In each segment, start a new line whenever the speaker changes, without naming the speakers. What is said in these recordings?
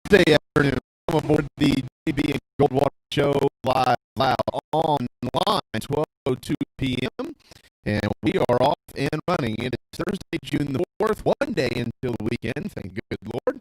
Tuesday afternoon. I'm aboard the JB and Goldwater show live online, 12:02 p.m. And we are off and running. It is Thursday, June the 4th, one day until the weekend. Thank good Lord.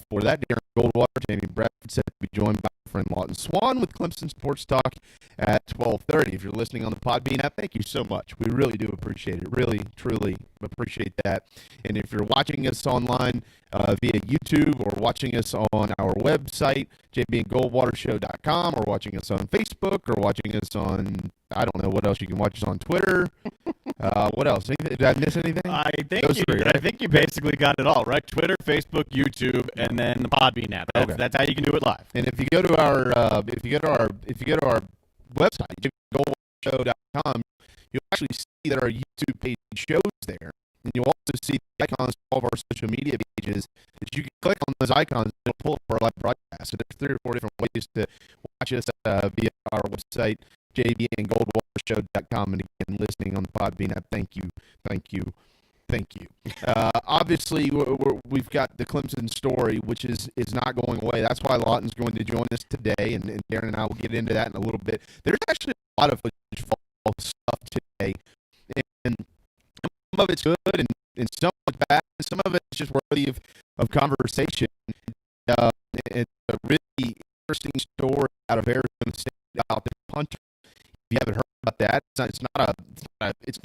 For that, Darren Goldwater, Jamie Bradford, set to be joined by our friend Lawton Swan with Clemson Sports Talk at 12:30. If you're listening on the Podbean app, thank you so much. We really do appreciate it. Really, truly appreciate that. And if you're watching us online via YouTube or watching us on our website, jbandgoldwatershow.com, or watching us on Facebook, or watching us on, I don't know, what else you can watch us on Twitter. What else? Did I miss anything?
I think you basically got it all, right? Twitter, Facebook, YouTube, and then the Podbean app. That's how you can do it live.
And if you go to our website, goldwatershow.com, you'll actually see that our YouTube page shows there. And you'll also see the icons of all of our social media pages that you can click on those icons and it'll pull up our live broadcast. So there's 3 or 4 different ways to watch us via our website, jbandgoldwatershow.com. And again, listening on the Podbean app, thank you. Obviously, we've got the Clemson story, which is not going away. That's why Lawton's going to join us today, and Darren and I will get into that in a little bit. There's actually a lot of football stuff today, and some of it's good, and some of it's bad, and some of it's just worthy of conversation. It's a really interesting story out of Arizona State about the punter. If you haven't heard about that, it's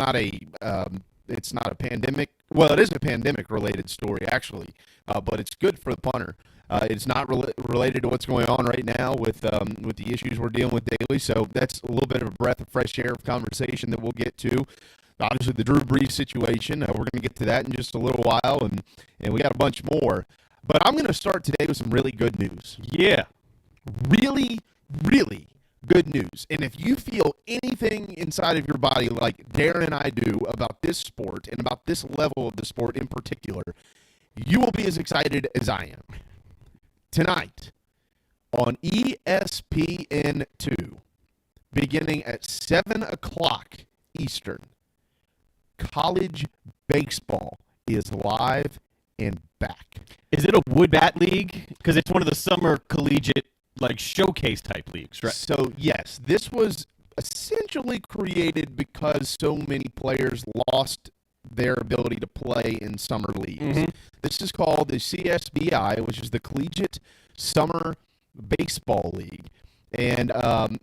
not a pandemic. Well, it is a pandemic-related story, actually, but it's good for the punter. It's not related to what's going on right now with the issues we're dealing with daily, so that's a little bit of a breath of fresh air of conversation that we'll get to. Obviously, the Drew Brees situation, we're going to get to that in just a little while, and we got a bunch more. But I'm going to start today with some really good news.
Yeah.
Really, really good news. And if you feel anything inside of your body like Darren and I do about this sport and about this level of the sport in particular, you will be as excited as I am. Tonight on ESPN2, beginning at 7 o'clock Eastern, college baseball is live and back.
Is it a wood bat league? Because it's one of the summer collegiate showcase type leagues, right?
So yes, this was essentially created because so many players lost their ability to play in summer leagues. Mm-hmm. This is called the CSBI, which is the Collegiate Summer Baseball League. And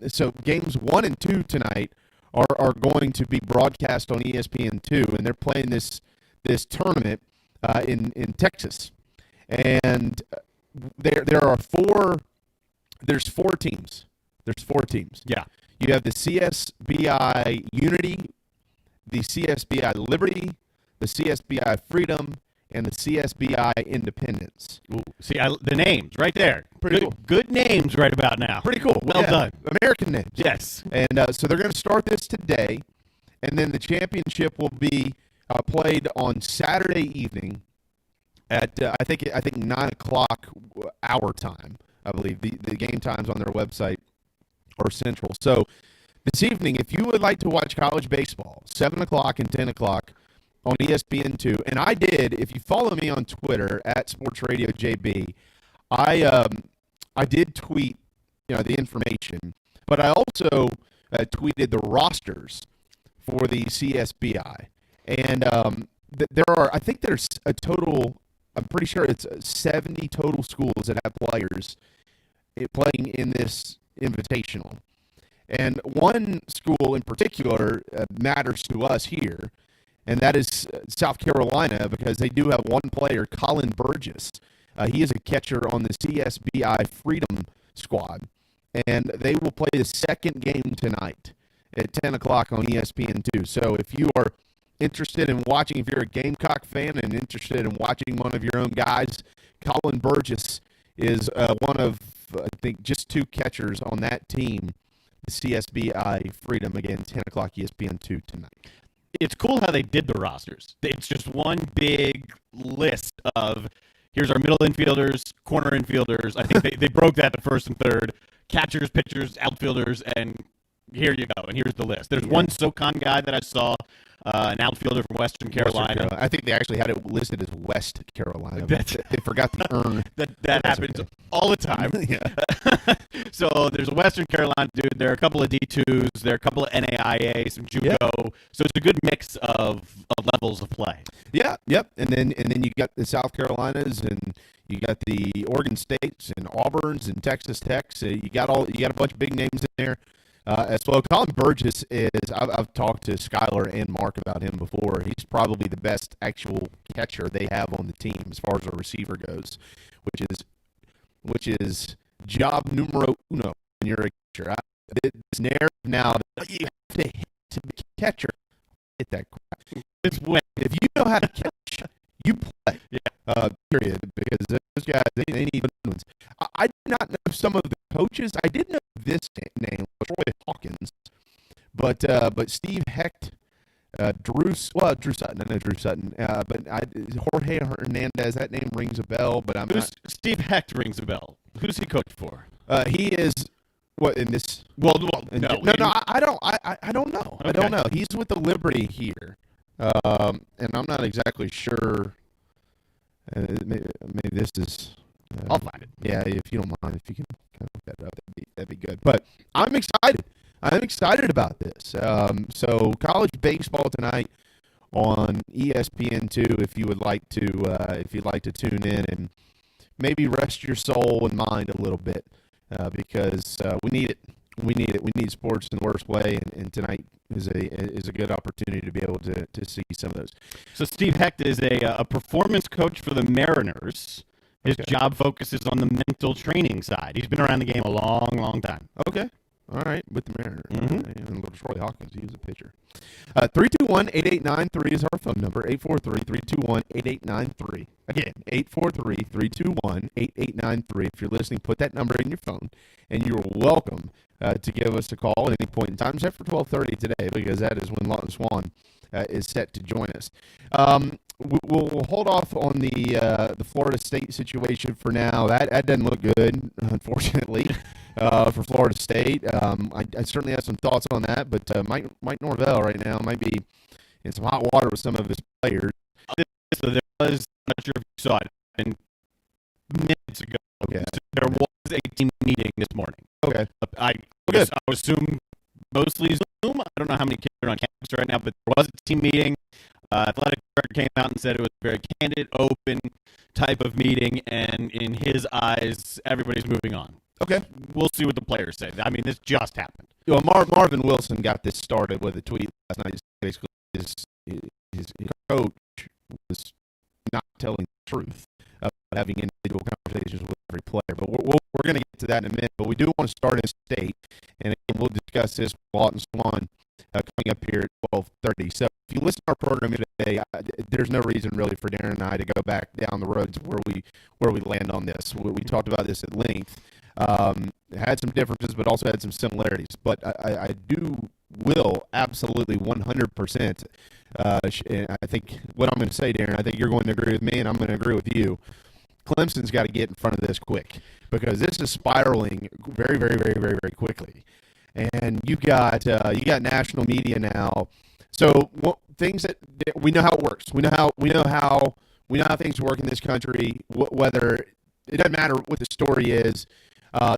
so games 1 and 2 tonight are going to be broadcast on ESPN2, and they're playing this tournament in Texas. And there's four teams.
Yeah.
You have the CSBI Unity, the CSBI Liberty, the CSBI Freedom, and the CSBI Independence.
Ooh, see, the names right there.
Pretty cool.
Good names right about now.
Pretty cool.
Well done.
American names.
Yes.
And so they're going to start this today, and then the championship will be played on Saturday evening at I think 9:00 our time. I believe the game times on their website are central. So this evening, if you would like to watch college baseball, 7:00 and 10:00 on ESPN2, and I did. If you follow me on Twitter at SportsRadioJB, I did tweet the information, but I also tweeted the rosters for the CSBI, and there are, I think there's a total, I'm pretty sure it's 70 total schools that have players playing in this invitational. And one school in particular matters to us here, and that is South Carolina, because they do have one player, Colin Burgess. He is a catcher on the CSBI Freedom Squad, and they will play the second game tonight at 10:00 on ESPN2. So if you are interested in watching, if you're a Gamecock fan and interested in watching one of your own guys, Colin Burgess is one of, I think, just 2 catchers on that team, the CSBI Freedom, again, 10:00 ESPN2 tonight.
It's cool how they did the rosters. It's just one big list of, here's our middle infielders, corner infielders. I think they broke that to first and third, catchers, pitchers, outfielders, and here you go, and here's the list. There's one SoCon guy that I saw, an outfielder from Western Carolina.
I think they actually had it listed as West Carolina. They forgot the earn.
That happens all the time.
Yeah.
So there's a Western Carolina dude. There are a couple of D2s. There are a couple of NAIA, some JUCO. Yeah. So it's a good mix of levels of play.
Yeah, yep. And then you got the South Carolinas, and you got the Oregon States and Auburns and Texas Techs. So you got a bunch of big names in there. As well, Colin Burgess is, I've talked to Skylar and Mark about him before. He's probably the best actual catcher they have on the team as far as a receiver goes, which is job numero uno when you're a catcher. This narrative now that you have to hit to be a catcher, hit that crap. If you know how to catch, you play. Yeah. Period. Because those guys, they need good ones. I did not know some of the coaches. I did know this name, Troy Hawkins, but Steve Hecht, Drew Sutton. I know Drew Sutton, but Jorge Hernandez. That name rings a bell, but
Steve Hecht rings a bell. Who's he coached for?
He is what in this?
No.
I don't know. Okay. I don't know. He's with the Liberty here, and I'm not exactly sure. Maybe this is.
I'll find it.
Yeah, if you don't mind, if you can kind of look that up, that'd be good. But I'm excited. I'm excited about this. So college baseball tonight on ESPN2. If you'd like to tune in and maybe rest your soul and mind a little bit, because we need it. We need sports in the worst way, and tonight is a good opportunity to be able to see some of those.
So Steve Hecht is a performance coach for the Mariners. His job focuses on the mental training side. He's been around the game a long, long time.
Okay. All right. With the Mariners. Mm-hmm. And little Troy Hawkins, he was a pitcher. 321-8893 is our phone number. 843-321-8893. Again, 843-321-8893. If you're listening, put that number in your phone, and you're welcome to give us a call at any point in time, except for 12:30 today, because that is when Lawton Swan is set to join us. We'll hold off on the Florida State situation for now. That doesn't look good, unfortunately, for Florida State. I certainly have some thoughts on that, but Mike Norvell right now might be in some hot water with some of his players.
So there was, I'm not sure if you saw it, minutes ago, there was a team meeting this morning.
Okay.
I would assume mostly Zoom. I don't know how many kids are on campus right now, but there was a team meeting. Athletic director came out and said it was a very candid, open type of meeting, and in his eyes, everybody's moving on.
Okay.
We'll see what the players say. I mean, this just happened.
Well, Marvin Wilson got this started with a tweet last night. Basically, his coach was not telling the truth about having individual conversations with every player. But we're going to get to that in a minute. But we do want to start in state, and again, we'll discuss this with Lawton Swan coming up here at 12:30. So if you listen to our program today, there's no reason really for Darren and I to go back down the roads where we land on this. We talked about this at length. Had some differences, but also had some similarities. But I will absolutely 100%. I think what I'm going to say, Darren, I think you're going to agree with me, and I'm going to agree with you. Clemson's got to get in front of this quick because this is spiraling very, very, very, very, very quickly. And you got national media now. So things that we know how it works. We know how things work in this country. Whether it doesn't matter what the story is.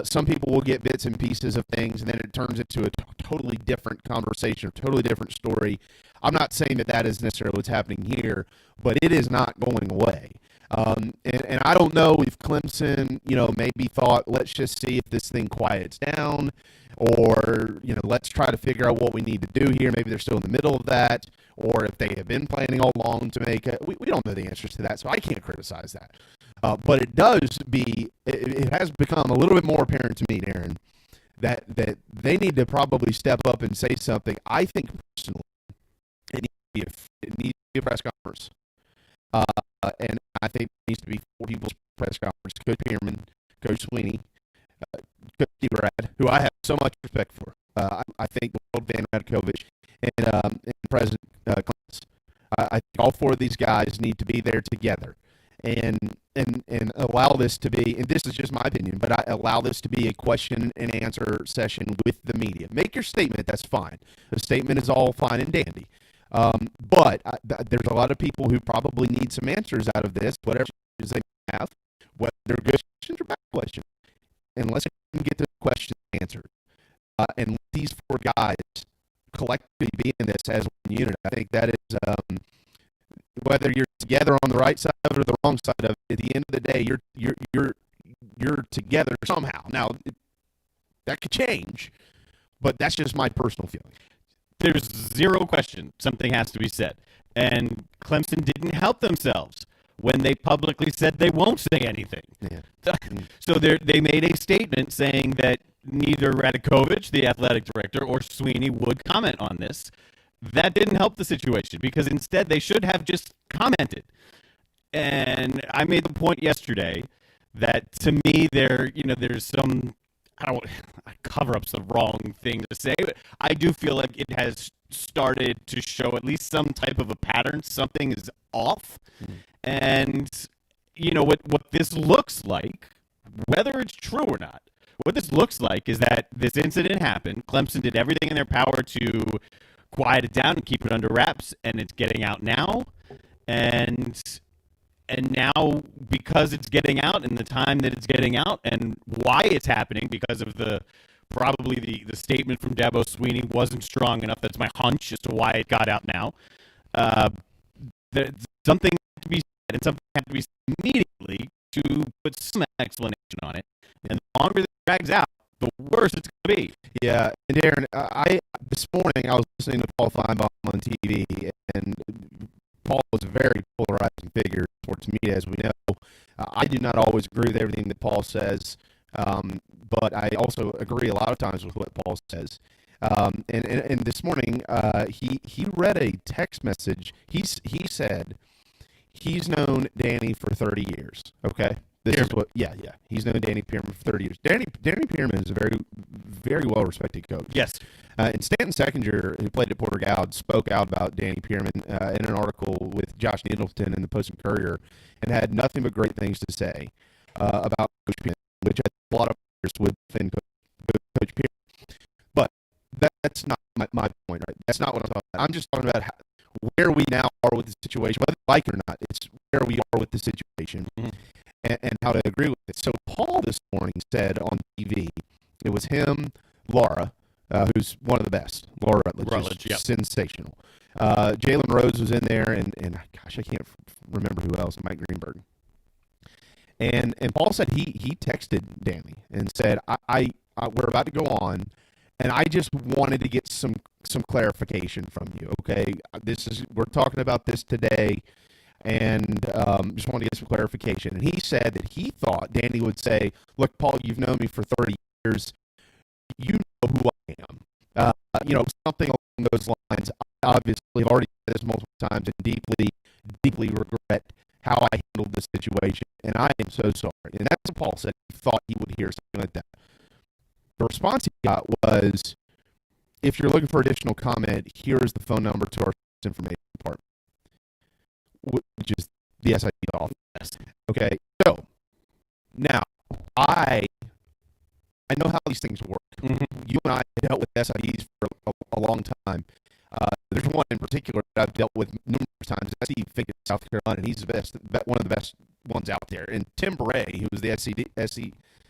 Some people will get bits and pieces of things, and then it turns into a totally different conversation, a totally different story. I'm not saying that is necessarily what's happening here, but it is not going away. And I don't know if Clemson, maybe thought, let's just see if this thing quiets down, or, let's try to figure out what we need to do here. Maybe they're still in the middle of that, or if they have been planning all along to make it. We don't know the answers to that, so I can't criticize that. But it has become a little bit more apparent to me, Darren, that they need to probably step up and say something. I think personally, it needs to be a press conference. And I think it needs to be 4 people's press conference. Coach Pearman, Coach Sweeney, Coach Brad, who I have so much respect for. I think Van Radkovic and President Clemens. I think all 4 of these guys need to be there together and allow this to be, and this is just my opinion, but I allow this to be a question and answer session with the media. Make your statement, that's fine. The statement is all fine and dandy. But there's a lot of people who probably need some answers out of this, whatever they have, whether they're good questions or bad questions. And let's get the questions answered. And let these 4 guys collectively be in this as one unit. I think that is, whether you're together on the right side of it or the wrong side of it, at the end of the day, you're together somehow. Now, that could change, but that's just my personal feeling.
There's zero question something has to be said. And Clemson didn't help themselves when they publicly said they won't say anything. Yeah. So they made a statement saying that neither Radakovich, the athletic director, or Sweeney would comment on this. That didn't help the situation because instead they should have just commented. And I made the point yesterday that to me there's some, cover-up's the wrong thing to say, but I do feel like it has started to show at least some type of a pattern. Something is off. Mm-hmm. And, what this looks like, whether it's true or not, what this looks like is that this incident happened. Clemson did everything in their power to quiet it down and keep it under wraps, and it's getting out now. And now, because it's getting out and the time that it's getting out and why it's happening, because of probably the statement from Dabo Sweeney wasn't strong enough. That's my hunch as to why it got out now. Something had to be said, and something had to be said immediately to put some explanation on it. And the longer this drags out, the worse it's going to be.
Yeah, and Darren, this morning I was listening to Paul Feinbaum on TV, and Paul was a very polarizing figure towards media, as we know. I do not always agree with everything that Paul says, but I also agree a lot of times with what Paul says. And this morning, he read a text message. He said he's known Danny for 30 years. Okay, he's known Danny Pearman for 30 years. Danny Pearman is a very, very well respected coach.
Yes.
And Stanton Seckinger, who played at Porter Gaud, spoke out about Danny Pearman in an article with Josh Needleton in the Post and Courier, and had nothing but great things to say about Coach Pearman, which I think a lot of players would defend Coach Pearman. But that's not my point, right? That's not what I'm talking about. I'm just talking about where we now are with the situation, whether you like it or not. It's where we are with the situation. Mm-hmm. And how to agree with it. So Paul this morning said on TV, it was him, Laura, who's one of the best. Laura Rutledge,
yep.
Sensational. Jalen Rhodes was in there, and gosh, I can't remember who else. Mike Greenberg. And Paul said he texted Danny and said, we're about to go on, and I just wanted to get some clarification from you. Okay, we're talking about this today. And just wanted to get some clarification. And he said that he thought Danny would say, look, Paul, you've known me for 30 years. You know who I am. Something along those lines, I obviously have already said this multiple times and deeply regret how I handled the situation, and I am so sorry. And that's what Paul said. He thought he would hear something like that. The response he got was, if you're looking for additional comment, here's the phone number to our information department, which is the SID office. Okay, so now I know how these things work. Mm-hmm. You and I dealt with SIDs for a long time. There's one in particular that I've dealt with numerous times. I see Fink in South Carolina, and he's one of the best ones out there. And Tim Bray, who was the SID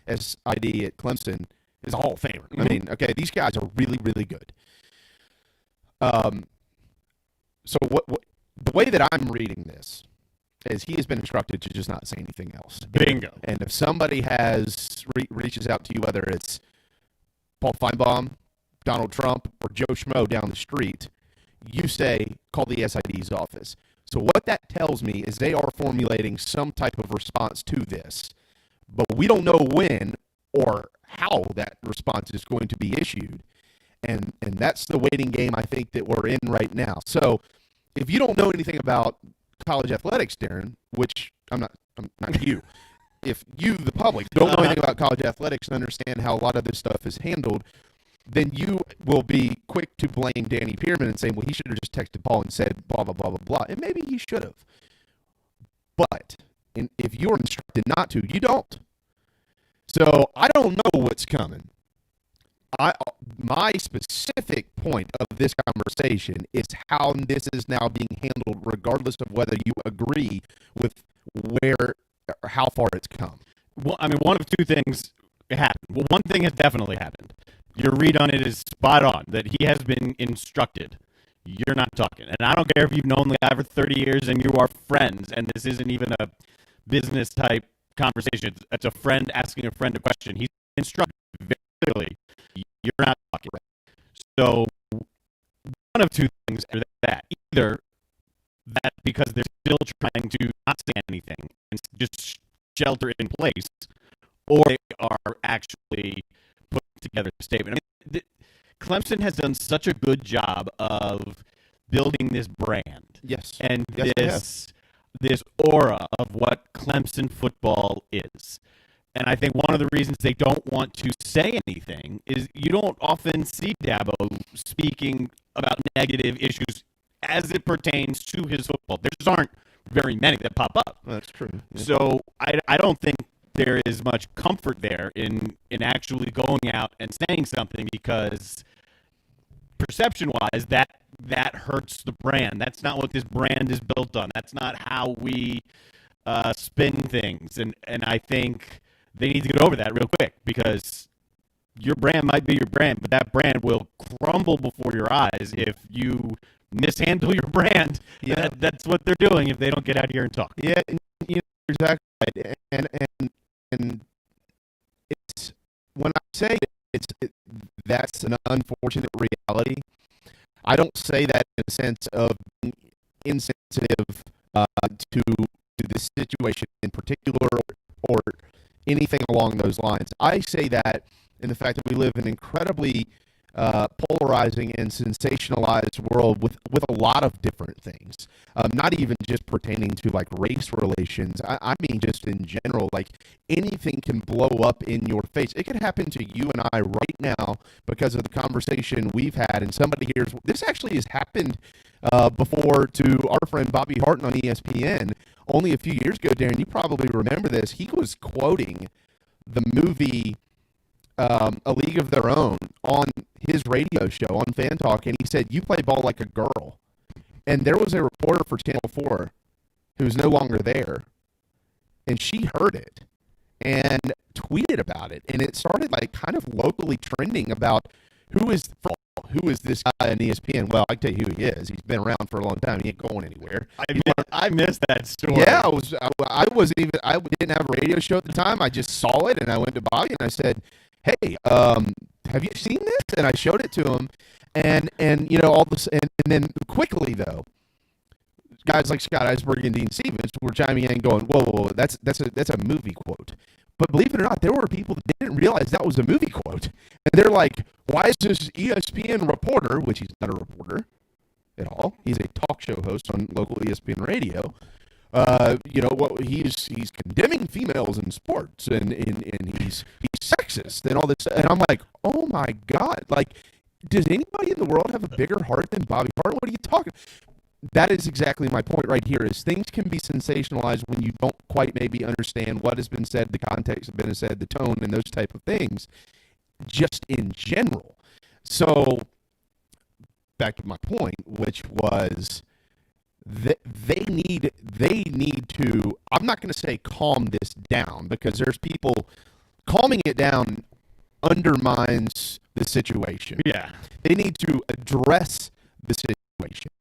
at Clemson, is a Hall of Famer. Mm-hmm. I mean, okay, these guys are really, really good. So what the way that I'm reading this is he has been instructed to just not say anything else.
Bingo.
And if somebody reaches out to you, whether it's Paul Feinbaum, Donald Trump, or Joe Schmo down the street, you say, call the SID's office. So what that tells me is they are formulating some type of response to this, but we don't know when or how that response is going to be issued. And that's the waiting game I think that we're in right now. So if you don't know anything about college athletics, Darren, which I'm not you, if you, the public, don't know anything about college athletics and understand how a lot of this stuff is handled, then you will be quick to blame Danny Pearman and saying, well, he should have just texted Paul and said blah, blah, blah, blah, blah. And maybe he should have. But if you're instructed not to, you don't. So I don't know what's coming. My specific point of this conversation is how this is now being handled, regardless of whether you agree with where or how far it's come.
Well, I mean, one of two things happened. Well, one thing has definitely happened. Your read on it is spot on, that he has been instructed. You're not talking. And I don't care if you've known the guy for 30 years and you are friends, and this isn't even a business-type conversation. It's a friend asking a friend a question. He's instructed very clearly. You're not talking. So one of two things are that. Either that because they're still trying to not say anything and just shelter in place, or they are actually putting together a statement. I mean, Clemson has done such a good job of building this brand.
Yes.
And this aura of what Clemson football is. And I think one of the reasons they don't want to say anything is you don't often see Dabo speaking about negative issues as it pertains to his football. There just aren't very many that pop up.
That's true. Yeah.
So I don't think there is much comfort there in actually going out and saying something, because perception-wise, that hurts the brand. That's not what this brand is built on. That's not how we spin things. And I think they need to get over that real quick, because your brand might be your brand, but that brand will crumble before your eyes if you mishandle your brand. Yeah, that's what they're doing if they don't get out here and talk.
Yeah, exactly right. And it's, when I say that's an unfortunate reality, I don't say that in a sense of being insensitive to this situation in particular or anything along those lines. I say that in the fact that we live in an incredibly polarizing and sensationalized world with a lot of different things, not even just pertaining to like race relations. I mean just in general, like anything can blow up in your face. It could happen to you and I right now because of the conversation we've had, and somebody hears this. Actually has happened before to our friend Bobby Harton on ESPN only a few years ago. Darren, you probably remember this. He was quoting the movie A League of Their Own on his radio show on Fan Talk, and he said, "You play ball like a girl." And there was a reporter for Channel 4 who's no longer there, and she heard it and tweeted about it, and it started like kind of locally trending about who is this guy on ESPN. Well, I can tell you who he is. He's been around for a long time. He ain't going anywhere.
I missed that story.
Yeah, I didn't have a radio show at the time. I just saw it, and I went to Bobby and I said, "Hey, have you seen this?" And I showed it to him, and all this, and then quickly though, guys like Scott Eisberg and Dean Stevens were chiming in, going, "Whoa, that's a movie quote." But believe it or not, there were people that didn't realize that was a movie quote, and they're like, Why is this ESPN reporter, which he's not a reporter at all, he's a talk show host on local ESPN radio, he's condemning females in sports and he's sexist and all this. And I'm like, oh my God, like, does anybody in the world have a bigger heart than Bobby Hart? What are you talking? That is exactly my point right here, is things can be sensationalized when you don't quite maybe understand what has been said, the context has been said, the tone, and those type of things, just in general. So, back to my point, which was that they need to, I'm not going to say calm this down, because there's people, calming it down undermines the situation.
Yeah.
They need to address the situation.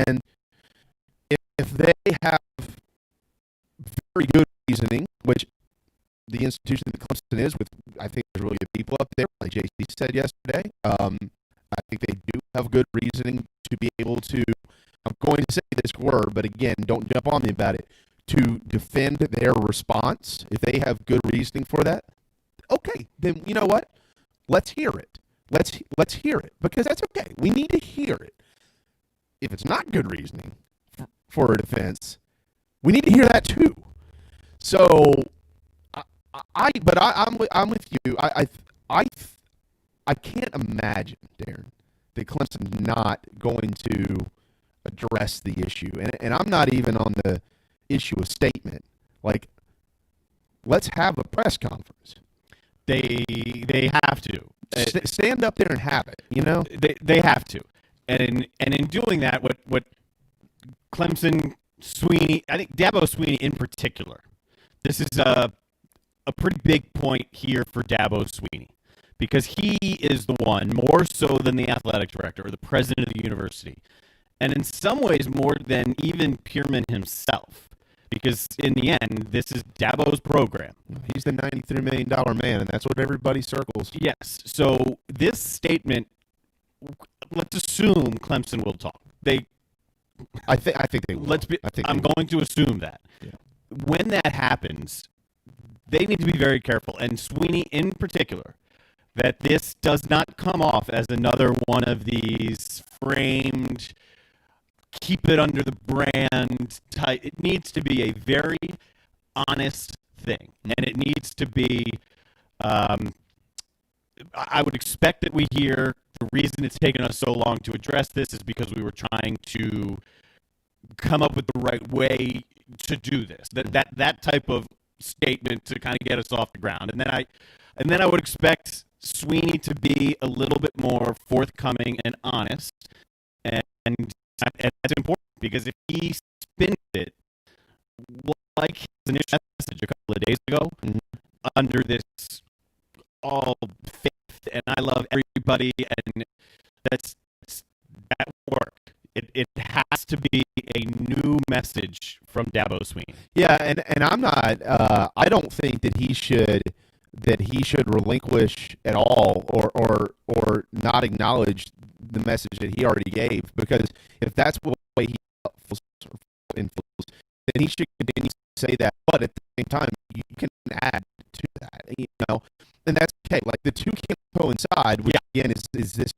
And if they have very good reasoning, which the institution that Clemson is, with, I think there's really good people up there, like JC said yesterday, I think they do have good reasoning to be able to, I'm going to say this word, but again, don't jump on me about it, to defend their response. If they have good reasoning for that, okay, then you know what? Let's hear it. Let's hear it, because that's okay. We need to hear it. If it's not good reasoning for a defense, we need to hear that too. So, I'm with you. I can't imagine, Darren, that Clemson's not going to address the issue, and I'm not even on the issue of statement. Like, let's have a press conference.
They have to
stand up there and have it. You know,
they have to, and in doing that, what Clemson, Sweeney, I think Dabo Sweeney in particular, this is a pretty big point here for Dabo Sweeney, because he is the one, more so than the athletic director or the president of the university, and in some ways more than even Pierman himself, because in the end, this is Dabo's program.
He's the $93 million man, and that's what everybody circles.
Yes. So this statement, let's assume Clemson will talk.
I think they will.
I'm going to assume that.
Yeah.
When that happens, they need to be very careful, and Sweeney in particular, that this does not come off as another one of these framed, keep it under the brand type. It needs to be a very honest thing, and it needs to be, I would expect that we hear the reason it's taken us so long to address this is because we were trying to come up with the right way to do this. That type of statement to kind of get us off the ground. And then I would expect Sweeney to be a little bit more forthcoming and honest. And that's important, because if he spins it like his initial message a couple of days ago, under this all faith and I love everybody, and that work. It has to be a new message from Dabo Sweeney.
Yeah, and I'm not. I don't think that he should relinquish at all, or not acknowledge the message that he already gave. Because if that's the way he feels, then he should continue to say that. But at the same time, you can add to that, and that's okay. Like, the two can coincide, which again is this,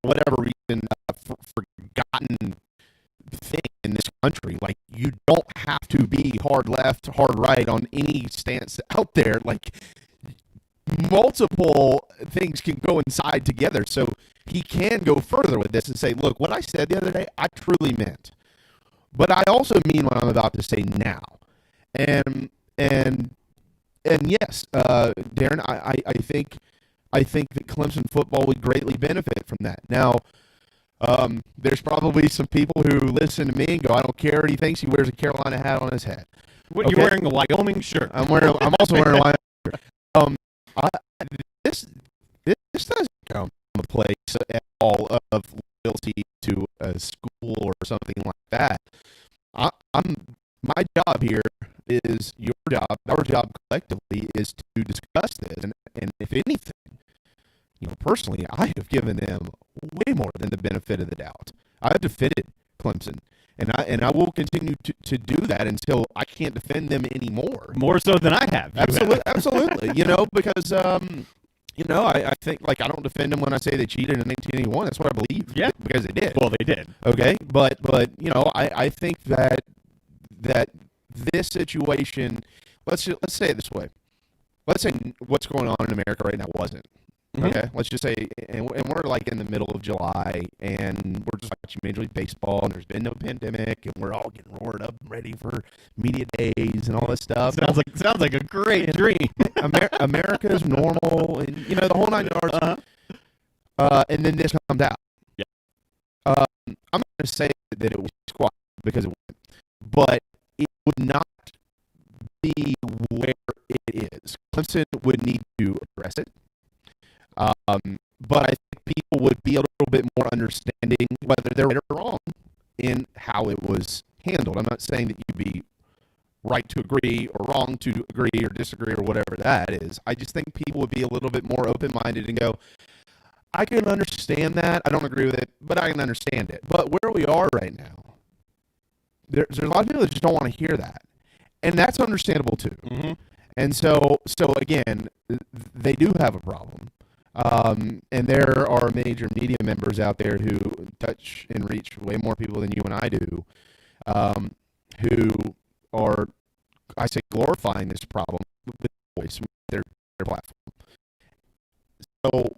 for whatever reason, forgotten thing in this country. Like, you don't have to be hard left, hard right on any stance out there. Like, multiple things can coincide together. So he can go further with this and say, look, what I said the other day, I truly meant. But I also mean what I'm about to say now. And yes, Darren, I think that Clemson football would greatly benefit from that. Now, there's probably some people who listen to me and go, I don't care what he thinks. He wears a Carolina hat on his head.
What, okay? You're wearing a Wyoming shirt.
I'm also wearing a Wyoming shirt. This doesn't come from a place at all of loyalty to a school or something like that. My job here is your job. Our job collectively is to discuss this, and if anything, personally, I have given them way more than the benefit of the doubt. I have defended Clemson, and I will continue to do that until I can't defend them anymore.
More so than I have.
Absolutely. Because I think, like, I don't defend them when I say they cheated in 1981. That's what I believe.
Yeah.
Because they did.
Well, they did.
Okay, but I think that this situation, let's say it this way. Let's say what's going on in America right now wasn't.
Mm-hmm.
Okay, let's just say, and we're like in the middle of July, and we're just watching Major League Baseball, and there's been no pandemic, and we're all getting roared up and ready for media days and all this stuff.
Sounds like a great dream.
America is normal, and the whole 9 yards. And then this comes out.
Yeah.
I'm not going to say that it was squat because it wasn't, but it would not be where it is. Clemson would need to address it. But I think people would be a little bit more understanding whether they're right or wrong in how it was handled. I'm not saying that you'd be right to agree or wrong to agree or disagree or whatever that is. I just think people would be a little bit more open-minded and go, I can understand that. I don't agree with it, but I can understand it. But where we are right now, there's a lot of people that just don't want to hear that. And that's understandable too.
Mm-hmm.
And so again, they do have a problem. And there are major media members out there who touch and reach way more people than you and I do, who are, I say, glorifying this problem with voice, with their platform. So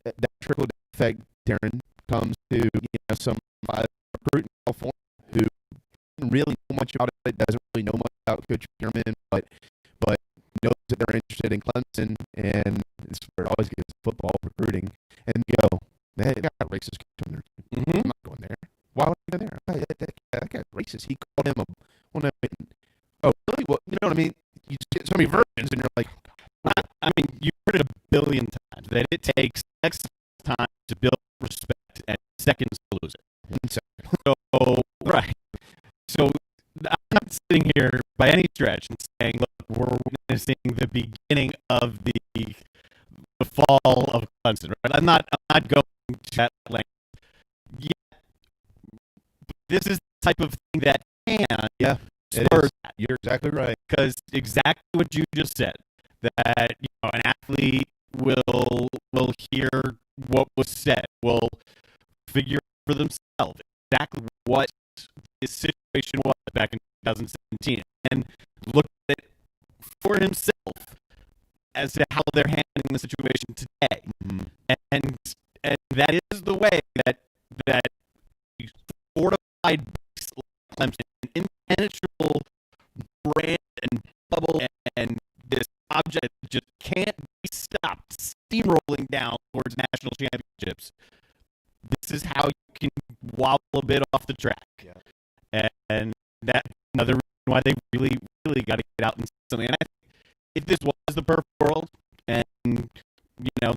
that trickle effect, Darren, comes to some recruit in California who doesn't really know much about it, doesn't really know much about Coach Sherman, but knows that they're interested in Clemson, and it's where it always gets football recruiting, and go, man, they got a racist coach on their team.
Mm-hmm.
I'm not going there. Why would I go there? That guy's racist. He called him oh, really? Well, you know what I mean? You just get so many versions, and you're like,
I mean, you've heard it a billion times that it takes X time to build respect and seconds to lose it. So, right. So, I'm not sitting here by any stretch and saying, look, we're witnessing the beginning of the fall of Clemson, right? I'm not going to that length yet. This is the type of thing that can spur that.
You're exactly right.
Because exactly what you just said, that an athlete will hear what was said, will figure for themselves exactly what this situation was back in 2017, and look at it for himself as to how they're handling the situation today.
Mm-hmm.
And that is the way that fortified Clemson, an impenetrable brand and bubble, and this object just can't be stopped steamrolling down towards national championships. This is how you can wobble a bit off the track. Yeah. And that's another reason why they really, really got to get out and say something. And I think if this was the perfect world, and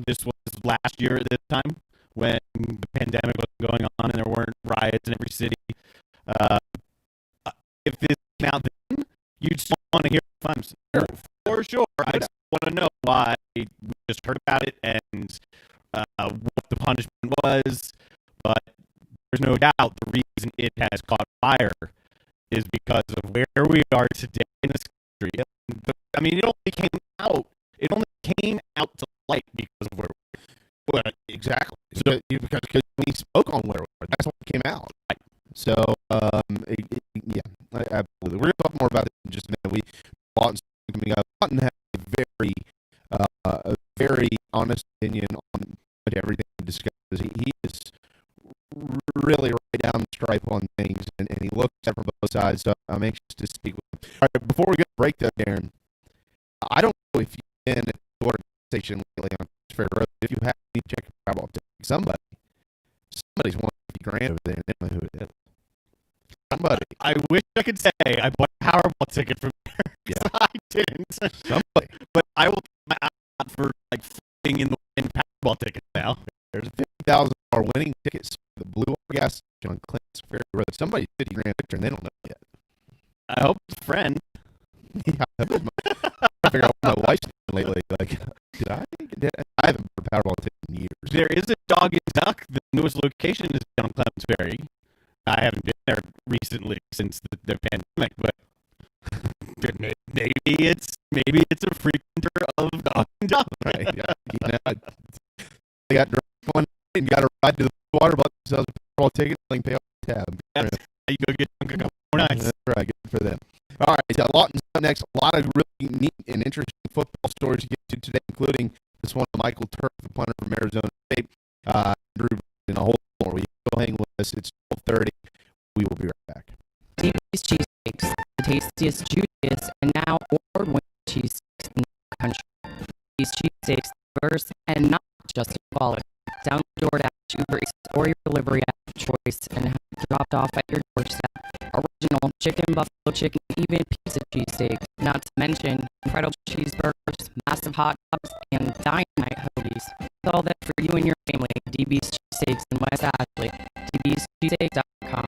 this was last year at this time when the pandemic was going on and there weren't riots in every city, if this came out then, you'd still want to hear from Clemson. For sure. I just want to know why we just heard about it and what the punishment was. But there's no doubt the reason it has caught fire is because of where we are today in this country. I mean, it only came out. It only came out to light because of where we are.
Well, exactly. So, because we spoke on where we were, that's what came out.
Right.
So, yeah, absolutely. We're going to talk more about it in just a minute. Lawton's coming up. Lawton has a very honest opinion on everything he discusses. He is really right down the stripe on things, and he looks at it from both sides. So I'm anxious to speak with him. All right, before we go to break, though, Darren, I don't know if you've been at the water station lately on Fair Road. If you have, you check your Powerball ticket. Somebody's won $50,000 over there, and they don't know who it is. Somebody.
I wish I could say I bought a Powerball ticket from there.
Yeah.
I didn't.
Somebody.
But I will keep my eye out for flipping in the wind Powerball tickets now.
There's a $50,000 winning tickets for the Blue Water gas station on Clinton's Ferry Road. Somebody's $50,000 picture, and they don't know yet.
I hope it's a friend.
Yeah, I figure out what my wife's doing lately. Like, I haven't bought a Powerball ticket in years.
There is a Dog and Duck. The newest location is down on Clemens Ferry. I haven't been there recently since the pandemic, but maybe it's a frequenter of Dog and Duck.
Right. Yeah. They got drunk one night and got a ride to the water, bought themselves a paintball ticket, and pay off the tab.
That's how you go get drunk a couple more nights.
That's right. Good for them. All right. Got Lawton's up next. A lot of really neat and interesting football stories to get to today, including this one of Michael Turk, the punter from Arizona State. Drew and a whole more. You go hang with us. It's 12:30. We will be right back.
DB's cheesesteaks, the tastiest, juiciest, and now award-winning cheesesteaks in the country. These cheesesteaks diverse and not just in quality. Download DoorDash, Uber Eats, or your delivery app of choice and have it dropped off at your doorstep. Original chicken, buffalo chicken, even pizza cheesesteaks. Not to mention incredible cheeseburgers, massive hot dogs, and dynamite hoagies. It's all that for you and your family. DB's Cheesesteaks in West Ashley. DB'scheesesteaks.com.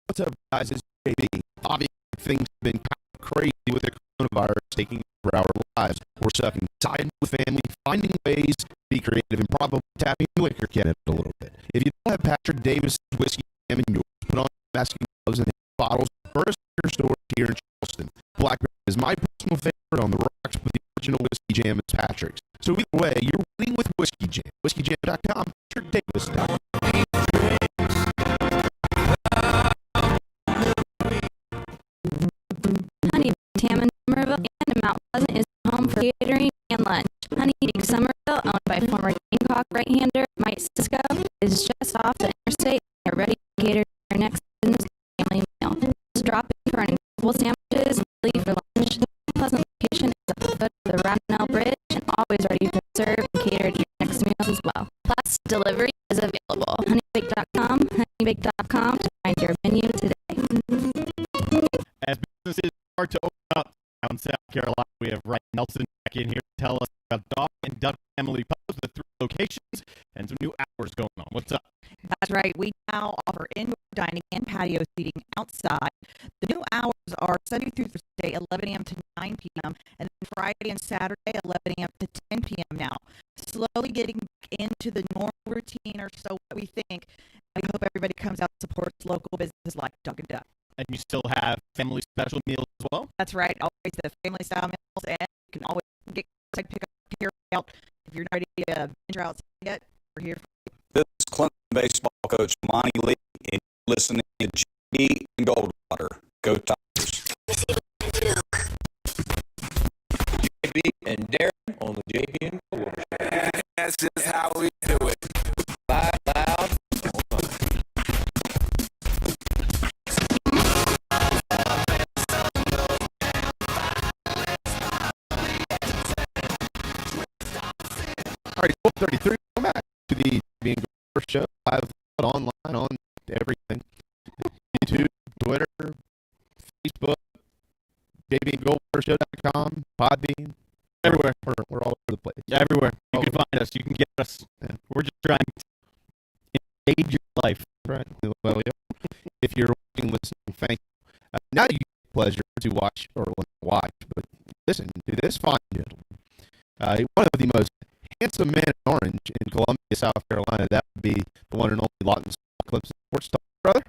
What's up, guys? It's JB. Obviously, things have been kind of crazy with the coronavirus taking over our lives. We're stuck inside with family, finding ways to be creative and probably tapping the liquor cabinet a little bit. If you don't have Patrick Davis whiskey jam in yours, put on masking gloves and bottles for a liquor store here in Charleston. Blackberry is my personal favorite on the rocks, but the original whiskey jam is Patrick's. So either way, you're winning with Whiskey Jam. WhiskeyJam.com, PatrickDavis.com.
Honey Tam in Somerville and in Mount Pleasant is home for catering and lunch. Honey Beak Somerville, owned by former Gamecock right-hander Mike Cisco, is just off the interstate and they're ready to cater to your next business family meal. Just drop in for incredible sandwiches and leave for lunch. The Pleasant location is at the foot of the Ravenel Bridge and always ready to serve and cater to your next meals as well. Plus, delivery is available. Honeybake.com, honeybake.com to find your menu today.
As businesses start to open up down South Carolina, we have Ryan Nelson back in here to tell us about Dog and Duck Family Pubs with 3 locations and some new hours going on. What's up?
That's right. We now offer indoor dining and patio seating outside. The new hours are Sunday through Thursday, 11 a.m. to 9 p.m., and then Friday and Saturday, 11 a.m. to 10 p.m. now. Slowly getting back into the normal routine, or so we think. I hope everybody comes out and supports local businesses like Dog and Duck.
And you still have family special meals as well?
That's right. Always the family style meals, and you can always get pick up here out if you're not ready to venture outside yet. We're here.
This is Clemson baseball coach Monty Lee, and you're listening to JB and Goldwater. Go Tigers!
JB and Darren on the JB and Goldwater show.
That's just how we do it.
Loud, loud.
All right, 12:33. Welcome back to the Being Good Show, live online on everything: YouTube, Twitter, Facebook, JBandGoldwaterShow.com, Podbean,
Everywhere.
We're all over the place.
Yeah, everywhere. You can find us. You can get us.
Yeah.
We're just trying to engage your life.
Right. Well, yeah. If you're watching, listening, thank you. Now you get the pleasure to watch, or not watch, but listen to this fine gentleman. One of the most handsome men in orange in Columbia, South Carolina. That would be the one and only Lawton Clemson Sports Talk, brother.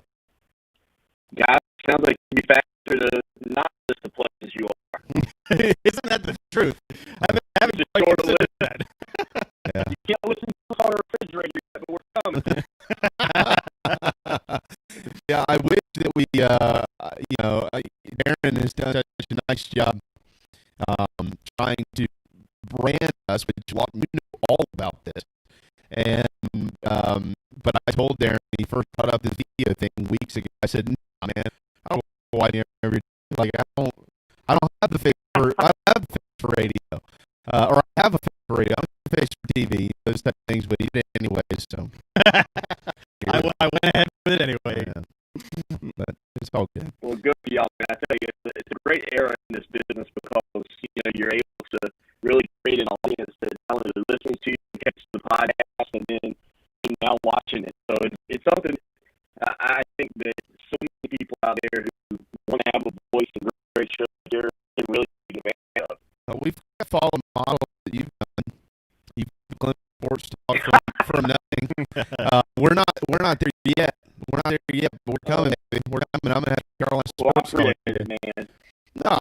Guys, sounds like you'd be faster to not just the places you are.
Isn't that the truth? I haven't
Just
quite
sort of
considered that.
Yeah.
You can't listen to our refrigerator yet, but we're coming.
Yeah, I wish that we, Darren has done such a nice job trying to brand us, which Lawton, you know all about this. And but I told Darren when he first put up this video thing weeks ago, I said, "No, man, I don't know why you ever like I don't have the face for radio, or I have a face for radio. I don't have a face for TV, those type of things, but he did anyways. So
I went ahead with it anyway.
Yeah. But it's all good.
Well, good for y'all, man. I tell you, it's a great era in this business because you're able to really create an audience that not only listens to you, catches the podcast, and then now watching it. So it's something I think that so many people out there who want to have a voice and great show here can really take advantage of.
We've got to follow the model that you've done. You've done sports talk from nothing. We're not there yet. We're not there yet, but we're coming. Baby. We're coming. I'm gonna have Carolina
Well, I
sports talk.
appreciate it, man.
No,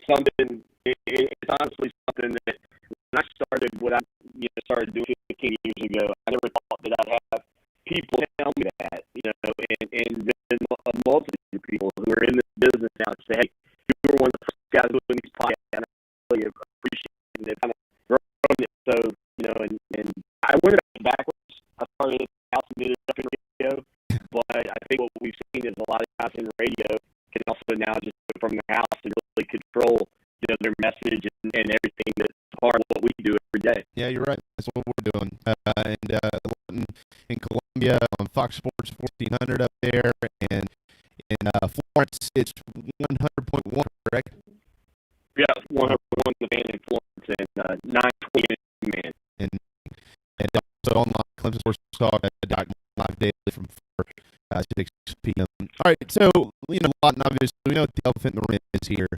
something. It's honestly something that when I started what I started doing 15 years ago, I never thought that I'd have people tell me that, and then a multitude of people who are in this business now say, hey, you were one of the first guys doing these podcasts, and I really appreciate it. They've kind of grown it. So, and I went backwards. I started in the house and did it up in radio, but I think what we've seen is a lot of guys in radio can also now just do it from their house and really control their message and everything that's part of what we do every day.
Yeah, you're right. That's what we're doing. In Columbia on Fox Sports 1400 up there, and in Florence it's 100.1, correct?
Yeah, 100.1 the band in Florence and 920 man.
And also online ClemsonSportsTalk.com live daily from 4 to 6 p.m. All right, so Lawton, obviously we know what the elephant in the room is here.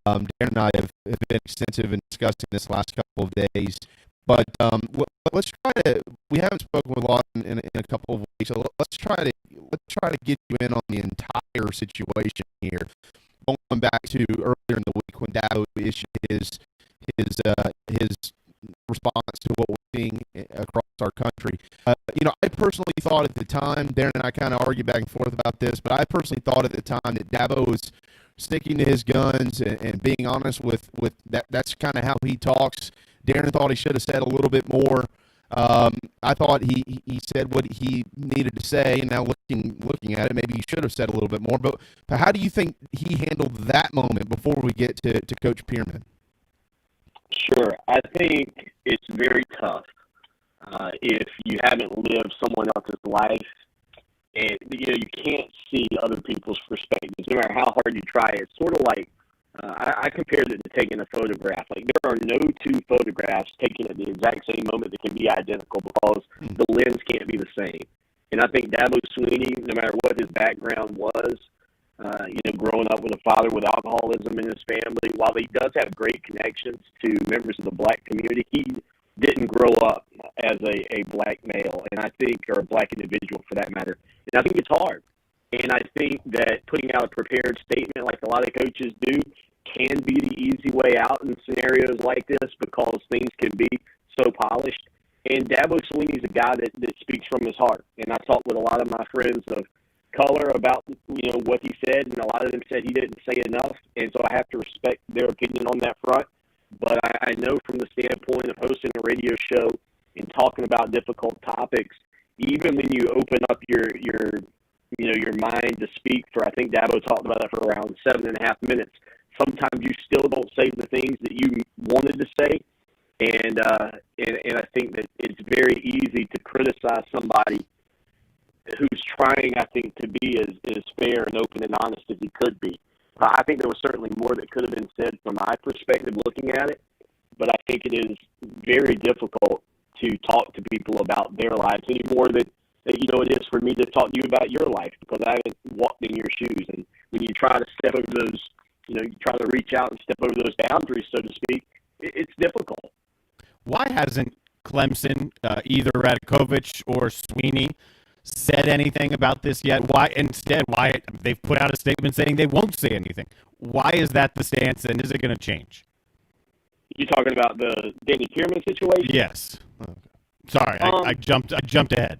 Darren and I have been extensive in discussing this last couple of days, but let's try to. We haven't spoken with Lawton in a couple of weeks, so let's try to get you in on the entire situation here. Going back to earlier in the week when Dabo issued his response to what we're seeing across our country. I personally thought at the time, Darren and I kind of argued back and forth about this, but I personally thought at the time that Dabo was sticking to his guns and being honest with that. That's kind of how he talks. Darren thought he should have said a little bit more. I thought he said what he needed to say, and now looking at it, maybe he should have said a little bit more. But how do you think he handled that moment before we get to Coach Pearman?
Sure. I think it's very tough if you haven't lived someone else's life, and you can't see other people's perspectives, no matter how hard you try. It's sort of like I compared it to taking a photograph. Like, there are no two photographs taken at the exact same moment that can be identical because the lens can't be the same. And I think Dabo Swinney, no matter what his background was, growing up with a father with alcoholism in his family, while he does have great connections to members of the black community, he didn't grow up as a black male, and I think, or a black individual for that matter. And I think it's hard. And I think that putting out a prepared statement like a lot of coaches do can be the easy way out in scenarios like this because things can be so polished. And Dabo Swinney's a guy that speaks from his heart. And I talked with a lot of my friends of color about what he said, and a lot of them said he didn't say enough. And so I have to respect their opinion on that front. But I know from the standpoint of hosting a radio show and talking about difficult topics, even when you open up your mind to speak for, I think Dabo talked about that for around 7.5 minutes. Sometimes you still don't say the things that you wanted to say, and I think that it's very easy to criticize somebody who's trying, I think, to be as fair and open and honest as he could be. I think there was certainly more that could have been said from my perspective looking at it, but I think it is very difficult to talk to people about their lives any more than it is for me to talk to you about your life, because I haven't walked in your shoes. And when you try to step over those, you try to reach out and step over those boundaries, so to speak, it's difficult.
Why hasn't Clemson, either Radakovich or Swinney, said anything about this yet? Why they've put out a statement saying they won't say anything? Why is that the stance, and is it going to change?
You talking about the Danny Pearman situation?
Yes. Okay. Sorry, I jumped ahead.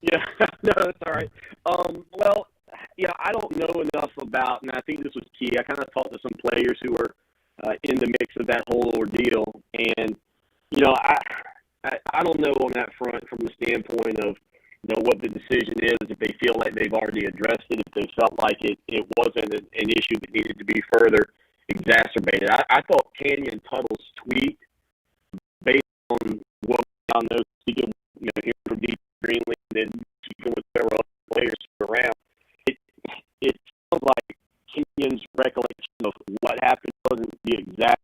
Yeah, no, that's all right. Well, I don't know enough about, and I think this was key. I kind of talked to some players who were in the mix of that whole ordeal, and I don't know on that front from the standpoint of what the decision is, if they feel like they've already addressed it, if they felt like it wasn't an issue that needed to be further exacerbated. I thought Canyon Tuttle's tweet, based on what we all know, speaking here from D. Greenlee, and speaking with several other players around, it sounds like Kenyon's recollection of what happened wasn't the exact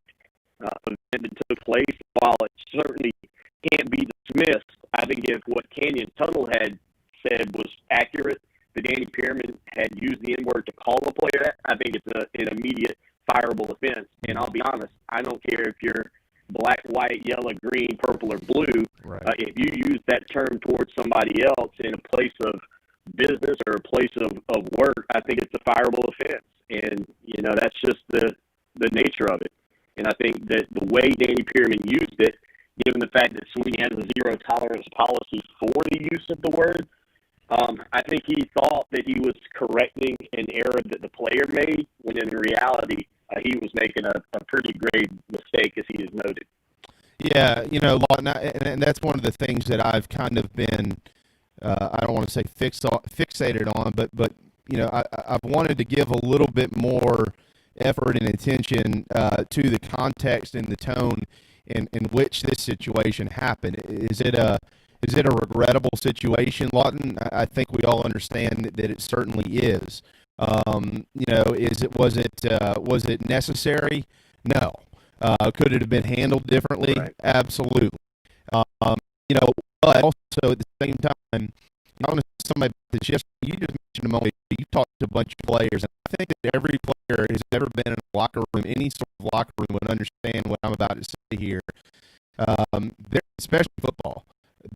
event that took place. While it certainly can't be dismissed, I think if what Canyon Tuttle had said was accurate, that Danny Pearman had used the N-word to call a player that, I think it's an immediate fireable offense. And I'll be honest, I don't care if you're black, white, yellow, green, purple, or blue.
Right.
If you use that term towards somebody else in a place of business or a place of work, I think it's a fireable offense. and that's just the nature of it. And I think that the way Danny Pearman used it, given the fact that Sweeney has a zero tolerance policy for the use of the word, I think he thought that he was correcting an error that the player made, when in reality he was making a pretty grave mistake, as he has noted.
Yeah, Lawton, and that's one of the things that I've kind of been, I don't want to say fixated on, but I've wanted to give a little bit more effort and attention to the context and the tone in which this situation happened. Is it a regrettable situation, Lawton? I think we all understand that it certainly is. Was it necessary? No. Could it have been handled differently? Right. Absolutely. But also at the same time, I want to say somebody about this yesterday. You just mentioned a moment ago, you talked to a bunch of players, and I think that every player who's ever been in a locker room, any sort of locker room, would understand what I'm about to say here. Especially football,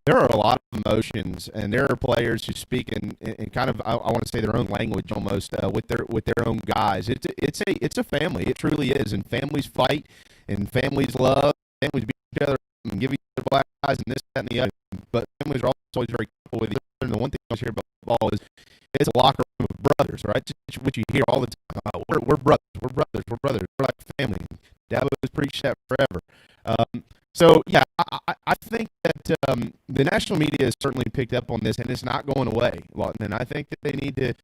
there are a lot of emotions, and there are players who speak in kind of, I want to say, their own language almost with their own guys. It's a family. It truly is, and families fight, and families love, families beat each other up and give each other black eyes and this, that, and the other. But families are always very careful with each other. And the one thing I hear about football is it's a locker room of brothers, right? It's what you hear all the time. Oh, we're brothers. We're brothers. We're brothers. We're like family. Dabo has preached that forever. So, yeah, I think that the national media has certainly picked up on this, and it's not going away, Lawton. And I think that they need to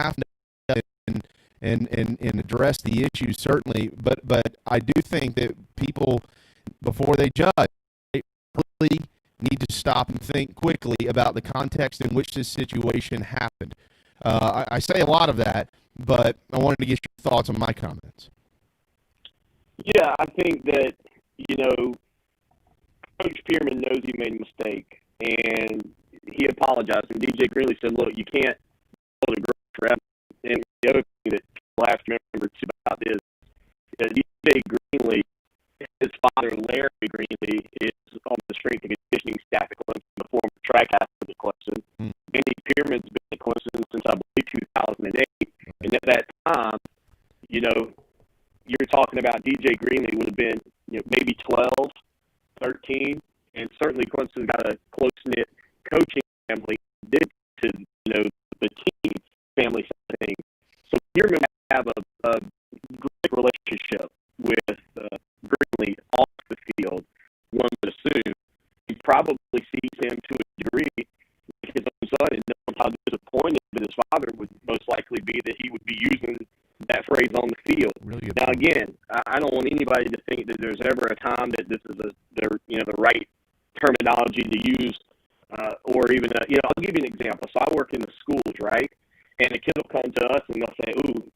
have to and address the issue, certainly. But I do think that people, before they judge, they really need to stop and think quickly about the context in which this situation happened. I say a lot of that, but I wanted to get your thoughts on my comments.
Yeah, I think that, Coach Pearman knows he made a mistake, and he apologized. And DJ Greenlee said, look, you can't hold a girl forever. And the other thing that people have to remember, too, about this, DJ Greenlee, his father, Larry Greenlee, is on the strength and conditioning staff at Clemson, the former track athlete at Clemson. Danny Pearman's been at Clemson since, I believe, 2008. And at that time, you're talking about DJ Greenlee would have been, maybe 12, 13, and certainly Clemson's got a close-knit coaching family did to, the team family side of things. So Pearman have a great relationship with Greenlee off the field. One would assume he probably sees him to a degree like his own son, and knows how disappointed that his father would most likely be that he would be using that phrase on the field. Really now, again, I don't want anybody to think that there's ever a time that this is the right terminology to use, or even I'll give you an example. So I work in the schools, right? And a kid will come to us and they'll say, "Ooh,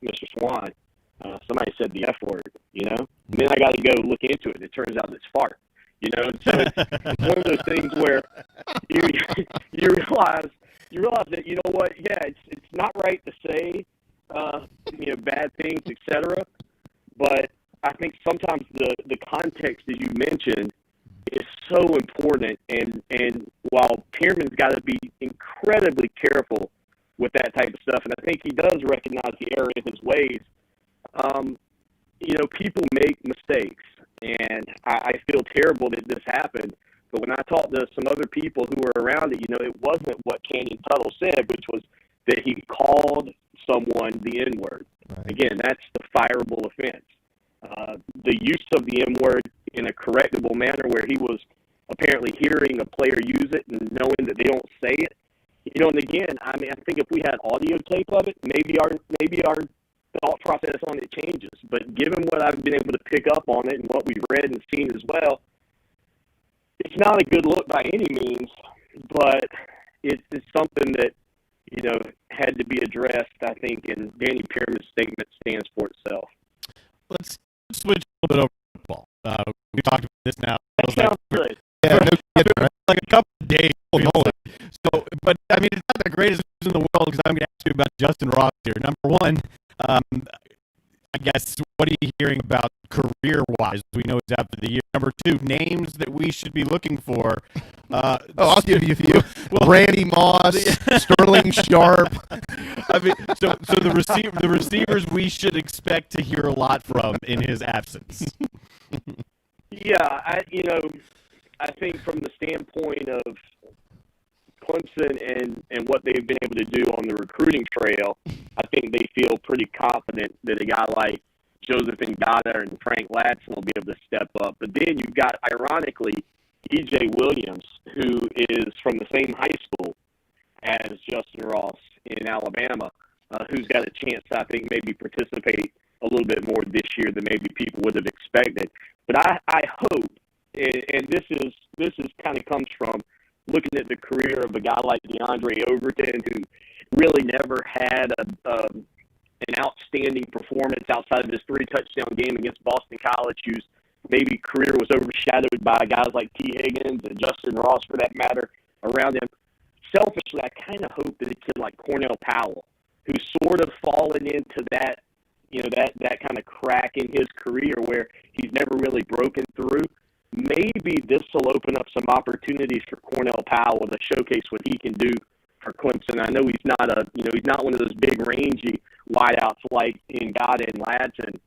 Mr. Swan, somebody said the F word," And then I got to go look into it. It turns out it's fart. So it's one of those things where you realize that it's not right to say bad things, etc. But I think sometimes the context, as you mentioned, is so important. And while Pearman's got to be incredibly careful with that type of stuff, and I think he does recognize the error in his ways, people make mistakes. And I feel terrible that this happened. But when I talked to some other people who were around it, it wasn't what Canyon Tuttle said, which was that he called someone the N-word. Right. Again, that's the fireable offense. The use of the N-word in a correctable manner where he was apparently hearing a player use it and knowing that they don't say it. And again, I think if we had audio tape of it, maybe our thought process on it changes. But given what I've been able to pick up on it and what we've read and seen as well, it's not a good look by any means, but it's something that, had to be addressed, I think, and Danny Pearman's statement stands for itself.
Let's switch a little bit over to football. We talked about this now.
That sounds good.
Yeah, like a couple of days. So, but, it's not the greatest news in the world because I'm going to ask you about Justin Ross here. Number one, I guess, what are you hearing about career-wise? We know he's out for the year. Number two, names that we should be looking for
I'll give you a few. Randy Moss, Sterling Sharp.
I mean, so the receivers we should expect to hear a lot from in his absence.
Yeah, I think from the standpoint of Clemson and what they've been able to do on the recruiting trail, I think they feel pretty confident that a guy like Joseph Ngata and Frank Ladson will be able to step up. But then you've got, ironically, E.J. Williams, who is from the same high school as Justin Ross in Alabama, who's got a chance to, I think, maybe participate a little bit more this year than maybe people would have expected. But I hope, and this is kind of comes from looking at the career of a guy like DeAndre Overton, who really never had an outstanding performance outside of his 3-touchdown game against Boston College, whose maybe career was overshadowed by guys like T. Higgins and Justin Ross, for that matter, around him. Selfishly, I kind of hope that a kid like Cornell Powell, who's sort of fallen into that, that kind of crack in his career where he's never really broken through, maybe this will open up some opportunities for Cornell Powell to showcase what he can do for Clemson. I know he's not one of those big rangy wideouts like Ngata and Ladson,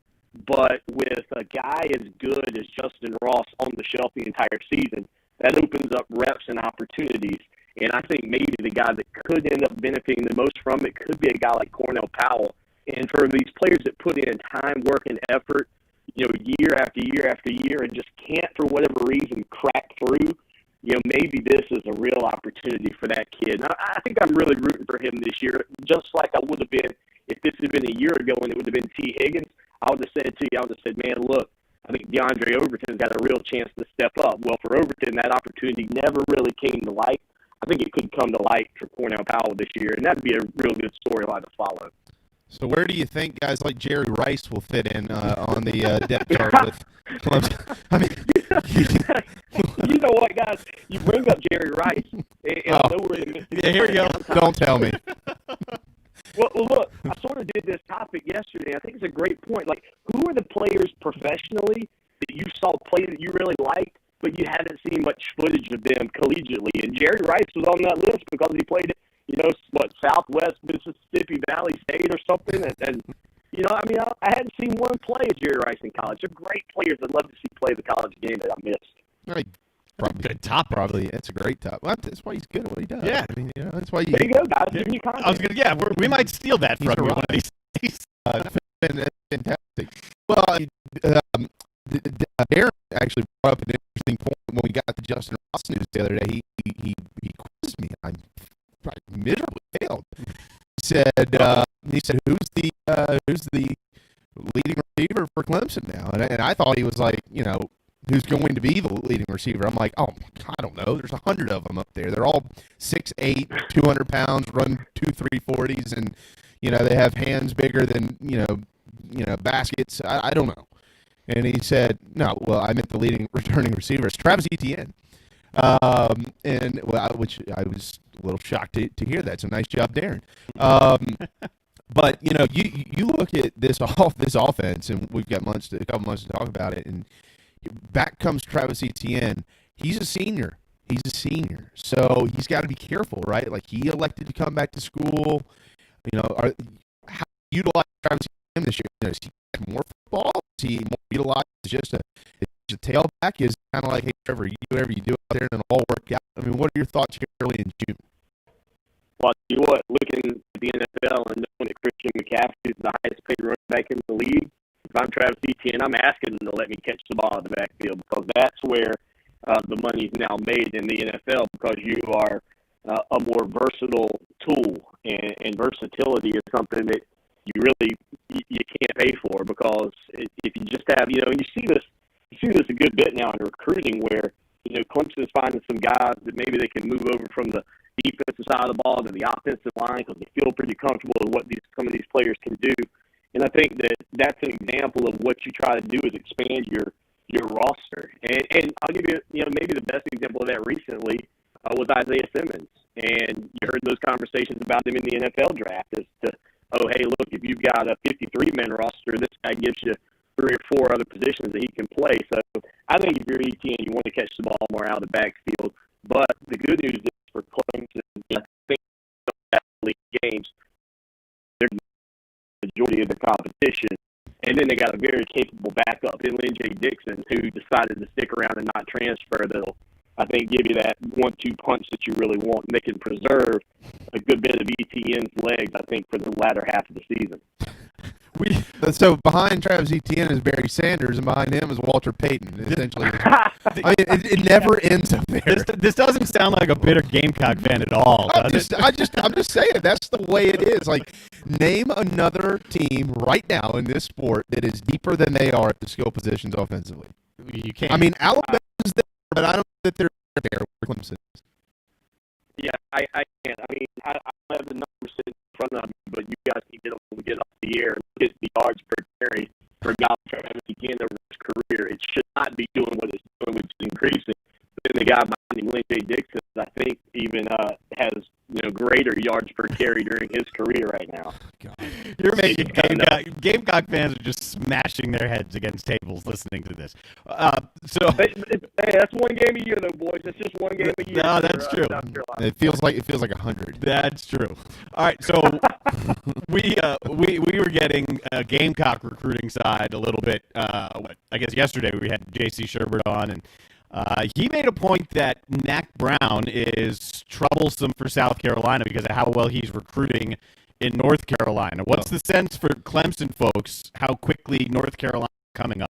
but with a guy as good as Justin Ross on the shelf the entire season, that opens up reps and opportunities. And I think maybe the guy that could end up benefiting the most from it could be a guy like Cornell Powell. And for these players that put in time, work, and effort, year after year after year, and just can't, for whatever reason, crack through, maybe this is a real opportunity for that kid. And I think I'm really rooting for him this year, just like I would have been if this had been a year ago and it would have been T. Higgins. I would have said, man, look, I think DeAndre Overton's got a real chance to step up. Well, for Overton, that opportunity never really came to light. I think it could come to light for Cornell Powell this year, and that'd be a real good storyline to follow.
So where do you think guys like Jerry Rice will fit in on the depth chart with Clemson? I mean,
you know what, guys? You bring up Jerry Rice, and I know we're in the midst of
here you go.
Don't tell me.
Well, look, I sort of did this topic yesterday. I think it's a great point. Like, who are the players professionally that you saw play that you really liked, but you haven't seen much footage of them collegiately? And Jerry Rice was on that list because he played at, Southwest Mississippi Valley State or something. And I hadn't seen one play of Jerry Rice in college. They're great players. I'd love to see play the college game that I missed.
Right.
Probably good top.
Probably it's a great top. Well, that's why he's good at what he does.
Yeah,
I mean, that's why.
There you go, guys. Give me content.
I was gonna. Yeah, we might steal that from you one of these days.
Fantastic. Well, Darren actually brought up an interesting point when we got the Justin Ross news the other day. He quizzed me. I miserably failed. He said, "Who's the leading receiver for Clemson now?" And I thought he was like, who's going to be the leading receiver. I'm like, I don't know. There's 100 of them up there. They're all 6'8", 200 pounds, run 2.3 40s, and they have hands bigger than baskets. I don't know. And he said, no. Well, I meant the leading returning receiver. It's Travis Etienne. Which I was a little shocked to hear that. So nice job, Darren. But you look at this offense, and we've got a couple months to talk about it, and back comes Travis Etienne. He's a senior. So he's got to be careful, right? Like, he elected to come back to school. How do you utilize Travis Etienne this year? Is he more football? Is he more utilized as just a tailback? Is kind of like, hey, Trevor, you do whatever you do out there and it'll all work out. I mean, what are your thoughts here early in June?
Well, I'll tell you what, looking at the NFL and knowing that Christian McCaffrey is the highest paid running back in the league, if I'm Travis Etienne, I'm asking them to let me catch the ball in the backfield, because that's where the money's now made in the NFL, because you are a more versatile tool, and versatility is something that you can't pay for, because if you just have, and you see this a good bit now in recruiting, where Clemson's finding some guys that maybe they can move over from the defensive side of the ball to the offensive line because they feel pretty comfortable with what some of these players can do. And I think that's an example of what you try to do is expand your roster. And I'll give you, maybe the best example of that recently was Isaiah Simmons. And you heard those conversations about him in the NFL draft as to, oh, hey, look, if you've got a 53-man roster, this guy gives you 3 or 4 other positions that he can play. So I think if you're Etienne, you want to catch the ball more out of the backfield. But good news is for Clemson, I think that league games, they're the majority of the competition. And then they got a very capable backup in Lynn J. Dixon, who decided to stick around and not transfer. That'll, I think, give you that 1-2 punch that you really want. And they can preserve a good bit of ETN's legs, I think, for the latter half of the season.
So behind Travis Etienne is Barry Sanders, and behind him is Walter Payton. Essentially, I mean, it never ends up there.
This doesn't sound like a bitter Gamecock fan at all.
I'm just saying that's the way it is. Like, name another team right now in this sport that is deeper than they are at the skill positions offensively.
You can't.
I mean, Alabama's there, but I don't know that they're there where Clemson is.
Yeah, I can't. I mean, I don't have the numbers sitting in front of me, but you guys can get them when we get off the air and look at the yards per carry for a guy Travis Etienne over his career. It should not be doing what it's doing, which is increasing. But then the guy behind him, Lynn J. Dixon, I think even has greater yards per carry during his career right now.
God. You're making Gamecock fans are just smashing their heads against tables listening to this.
Hey, that's one game a year, though, boys. It's just one game a year.
No, that's true.
It feels like 100.
That's true. All right, so we were getting Gamecock recruiting side a little bit. I guess yesterday we had J.C. Sherbert on, and he made a point that Mac Brown is troublesome for South Carolina because of how well he's recruiting in North Carolina. What's the sense for Clemson folks, how quickly North Carolina is coming up?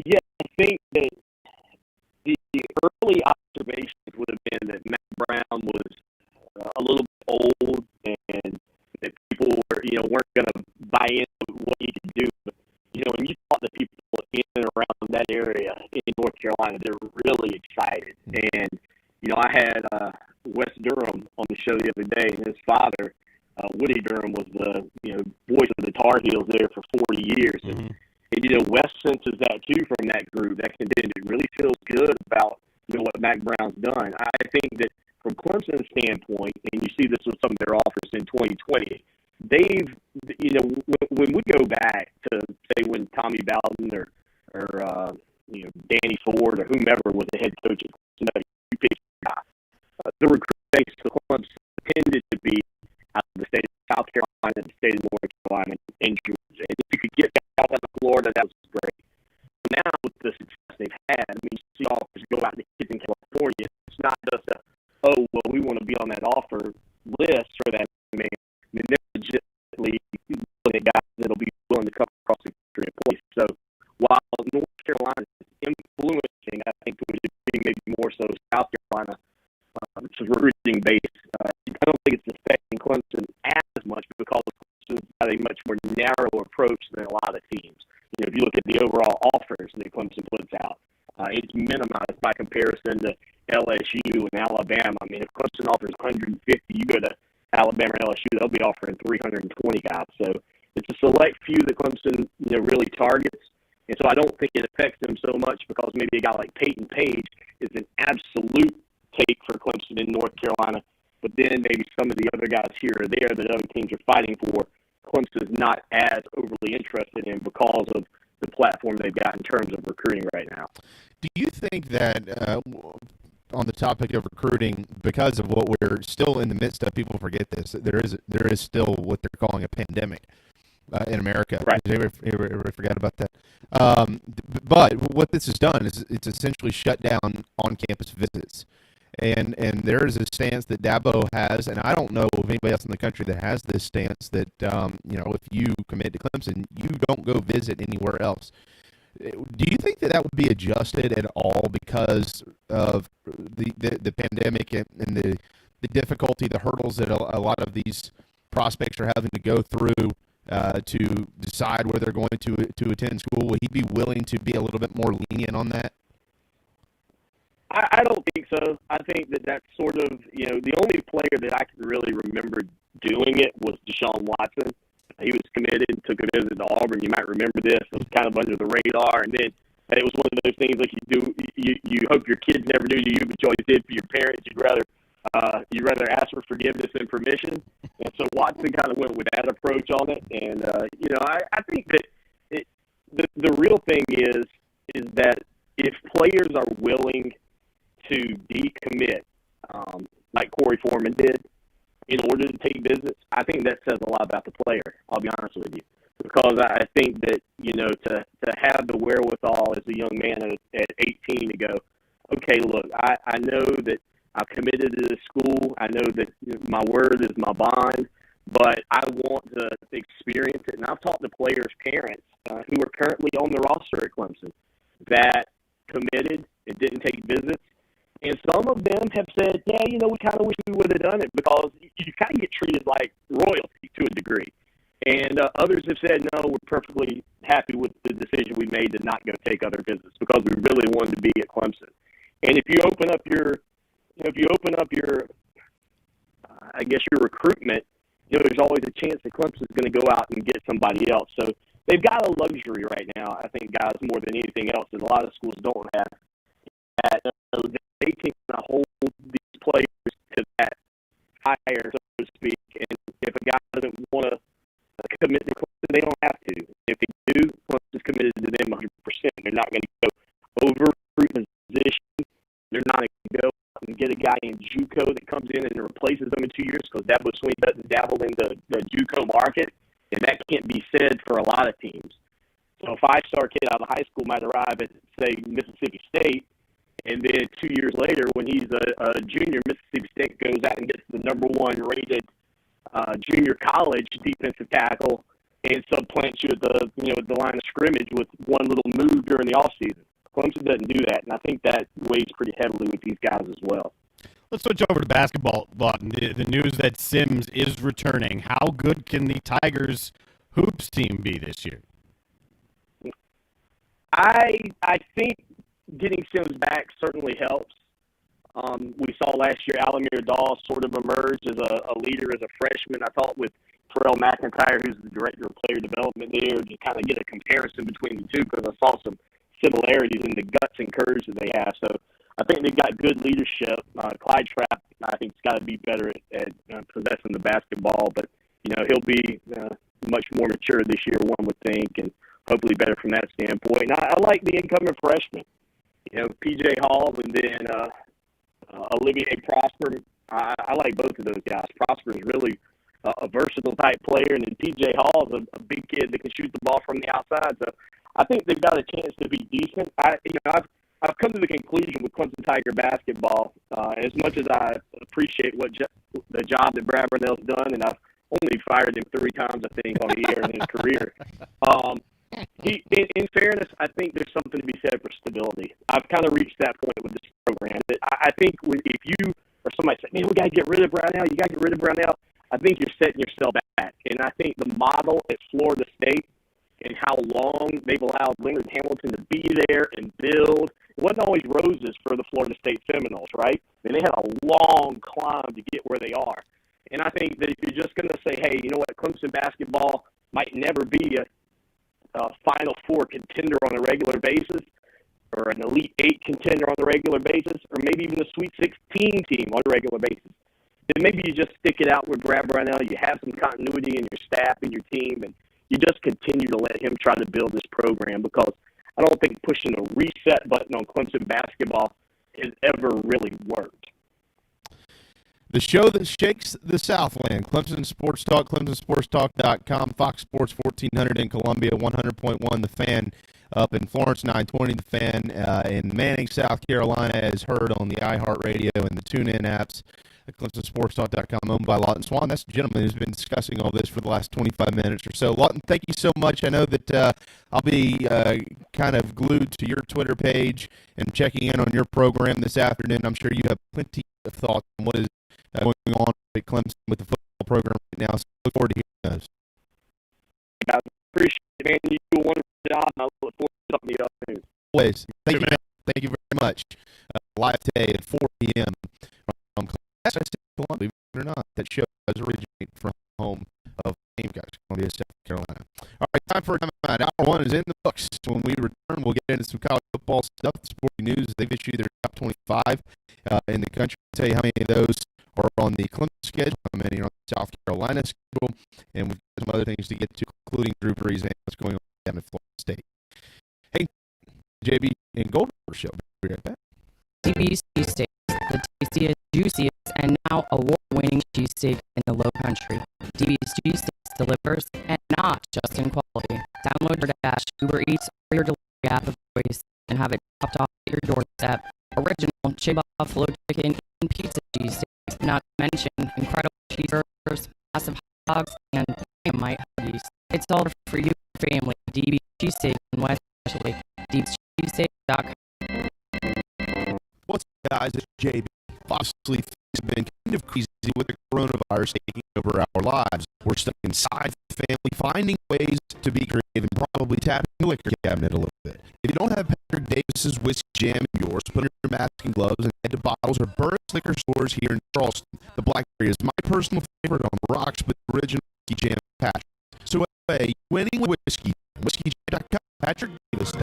Yeah, I think that the early observations would have been that Mac Brown was a little bit old and that people weren't going to buy into what he could do. But, when you talk to people in and around that area in North Carolina, they're really excited. And, I had Wes Durham on the show the other day, and his father, Woody Durham, was the voice of the Tar Heels there for 40 years.
Mm-hmm.
And Wes senses that, too, from that group. That contingent really feels good about, what Mac Brown's done. I think that from Clemson's standpoint, and you see this with some of their offers in 2020, they've, when we go back to, say, when Tommy Bowden or Danny Ford or whomever was the head coach at Clemson, the recruit base for Clemson tended to be out of the state of South Carolina, the state of North Carolina, and Georgia. And if you could get out of Florida, that was great. Now, with the success they've had, you see offers go out to kids in California. It's not just we want to be on that offer list for that man. They're legitimately looking at guys that'll be willing to come across the country and play. So while North Carolina is influencing, I think it would be maybe more so South Carolina, which is recruiting base. I don't think it's affecting Clemson as much because Clemson's got a much more narrow approach than a lot of teams. If you look at the overall offers that Clemson puts out, it's minimized by comparison to LSU and Alabama. If Clemson offers 150, you go to Alabama or LSU, they'll be offering 320 guys. So it's a select few that Clemson, really targets. And so I don't think it affects them so much because maybe a guy like Peyton Page is an absolute take for Clemson in North Carolina. But then maybe some of the other guys here or there that other teams are fighting for, Clemson's not as overly interested in because of the platform they've got in terms of recruiting right now.
Do you think that on the topic of recruiting, because of what we're still in the midst of, people forget this, there is still what they're calling a pandemic in America.
Right.
Did you ever forget about that? But what this has done is it's essentially shut down on-campus visits. And there is a stance that Dabo has, and I don't know of anybody else in the country that has this stance that, if you commit to Clemson, you don't go visit anywhere else. Do you think that would be adjusted at all because of the pandemic and the difficulty, the hurdles that a lot of these prospects are having to go through to decide where they're going to attend school? Will he be willing to be a little bit more lenient on that?
I don't think so. I think that's sort of, the only player that I can really remember doing it was Deshaun Watson. He was committed, took a visit to Auburn. You might remember this. It was kind of under the radar. And then it was one of those things like you hope your kids never do to you, but you always did for your parents. You'd rather ask for forgiveness than permission. And so Watson kind of went with that approach on it. And, I think that the real thing is that if players are willing to decommit, like Corey Foreman did, in order to take visits, I think that says a lot about the player. I'll be honest with you, because I think that to have the wherewithal as a young man at 18 to go, okay, look, I know that I've committed to this school. I know that my word is my bond, but I want to experience it. And I've talked to players' parents who are currently on the roster at Clemson that committed and didn't take visits. And some of them have said, yeah, we kind of wish we would have done it, because you kind of get treated like royalty to a degree. And others have said, no, we're perfectly happy with the decision we made to not go take other visits because we really wanted to be at Clemson. And if you open up your I guess your recruitment, there's always a chance that Clemson's going to go out and get somebody else. So they've got a luxury right now, I think, guys, more than anything else, that a lot of schools don't have. They can hold these players to that higher, so to speak. And if a guy doesn't want to commit to Clemson, they don't have to. If they do, Clemson's committed to them 100%. They're not going to go over position. They're not going to go and get a guy in JUCO that comes in and replaces them in 2 years, because Dabo Swinney doesn't dabble in the JUCO market, and that can't be said for a lot of teams. So a five-star kid out of high school might arrive at, say, Mississippi State, and then 2 years later, when he's a junior, Mississippi State goes out and gets the number one rated junior college defensive tackle and supplants you at the line of scrimmage with one little move during the offseason. Clemson doesn't do that, and I think that weighs pretty heavily with these guys as well.
Let's switch over to basketball, Lawton. The news that Sims is returning. How good can the Tigers hoops team be this year?
I think getting Sims back certainly helps. We saw last year Alamir Dahl sort of emerge as a leader as a freshman. I thought with Terrell McIntyre, who's the director of player development there, to kind of get a comparison between the two, because I saw some similarities in the guts and courage that they have. So I think they've got good leadership. Clyde Trapp, I think, has got to be better at possessing the basketball, but he'll be much more mature this year, one would think, and hopefully better from that standpoint. And I like the incoming freshmen. P.J. Hall and then Olivier Prosper. I like both of those guys. Prosper is really a versatile type player, and then P.J. Hall is a big kid that can shoot the ball from the outside. So I think they've got a chance to be decent. I've come to the conclusion with Clemson Tiger basketball, as much as I appreciate the job that Brad Brownell's done, and I've only fired him 3 times, I think, on the year in his career. In fairness, I think there's something to be said for stability. I've kind of reached that point with this program. I think if you or somebody say, man, we got to get rid of Brownell, you got to get rid of Brownell, I think you're setting yourself back. And I think the model at Florida State and how long they've allowed Leonard Hamilton to be there and build, it wasn't always roses for the Florida State Seminoles, right? I mean, they had a long climb to get where they are. And I think that if you're just going to say, hey, you know what, Clemson basketball might never be a Final Four contender on a regular basis, or an Elite Eight contender on a regular basis, or maybe even a Sweet 16 team on a regular basis, then maybe you just stick it out with Brad Brownell. You have some continuity in your staff and your team, and you just continue to let him try to build this program, because I don't think pushing a reset button on Clemson basketball has ever really worked.
The show that shakes the Southland, Clemson Sports Talk, ClemsonSportsTalk.com, Fox Sports 1400 in Columbia, 100.1 The Fan up in Florence, 920 The Fan in Manning, South Carolina, as heard on the iHeartRadio and the TuneIn apps. ClemsonSportsTalk.com, owned by Lawton Swan. That's the gentleman who's been discussing all this for the last 25 minutes or so. Lawton, thank you so much. I know that I'll be kind of glued to your Twitter page and checking in on your program this afternoon. I'm sure you have plenty of thoughts on what is going on at Clemson with the football program right now. So look forward to hearing those.
I appreciate it, man. You do a wonderful job, and I look forward to talking to you afternoon.
Always. Thank you, man. Thank you very much. Live today at 4 p.m. from Columbia, believe it or not, that show does originate from home of Gamecocks, Columbia, South Carolina. All right, time for a timeout. Hour 1 is in the books. When we return, we'll get into some college football stuff, sporting news. They've issued their top 25 in the country. I'll tell you how many of those are on the Clemson schedule, how many are on the South Carolina schedule, and we've got some other things to get to, including Drew Brees and what's going on down in Florida State. Hey, JB and Goldwater Show. Be right back.
CBC cheesesteaks, the tastiest, juiciest, and now award-winning cheesesteak in the Low Country. DB's Cheesesteaks delivers, and not just in quality. Download DoorDash, Uber Eats, or your delivery app of choice and have it dropped off at your doorstep. Original chicken, buffalo chicken, and pizza cheesesteaks, not to mention incredible cheeseburgers, massive hot dogs, and dynamite huggies. It's all for you and your family. DB Cheesesteak in West Ashley. DB'sCheesesteak.com.
What's up, guys? It's JB. Obviously, things have been kind of crazy with the coronavirus taking over our lives. We're stuck inside the family, finding ways to be creative and probably tapping the liquor cabinet a little bit. If you don't have Patrick Davis's Whiskey Jam in yours, put on your mask and gloves and head to Bottles or Burris Liquor Stores here in Charleston. The Blackberry is my personal favorite on the rocks, but the original Whiskey Jam Patrick. So anyway, winning with Whiskey, WhiskeyJam.com, Patrick Davis.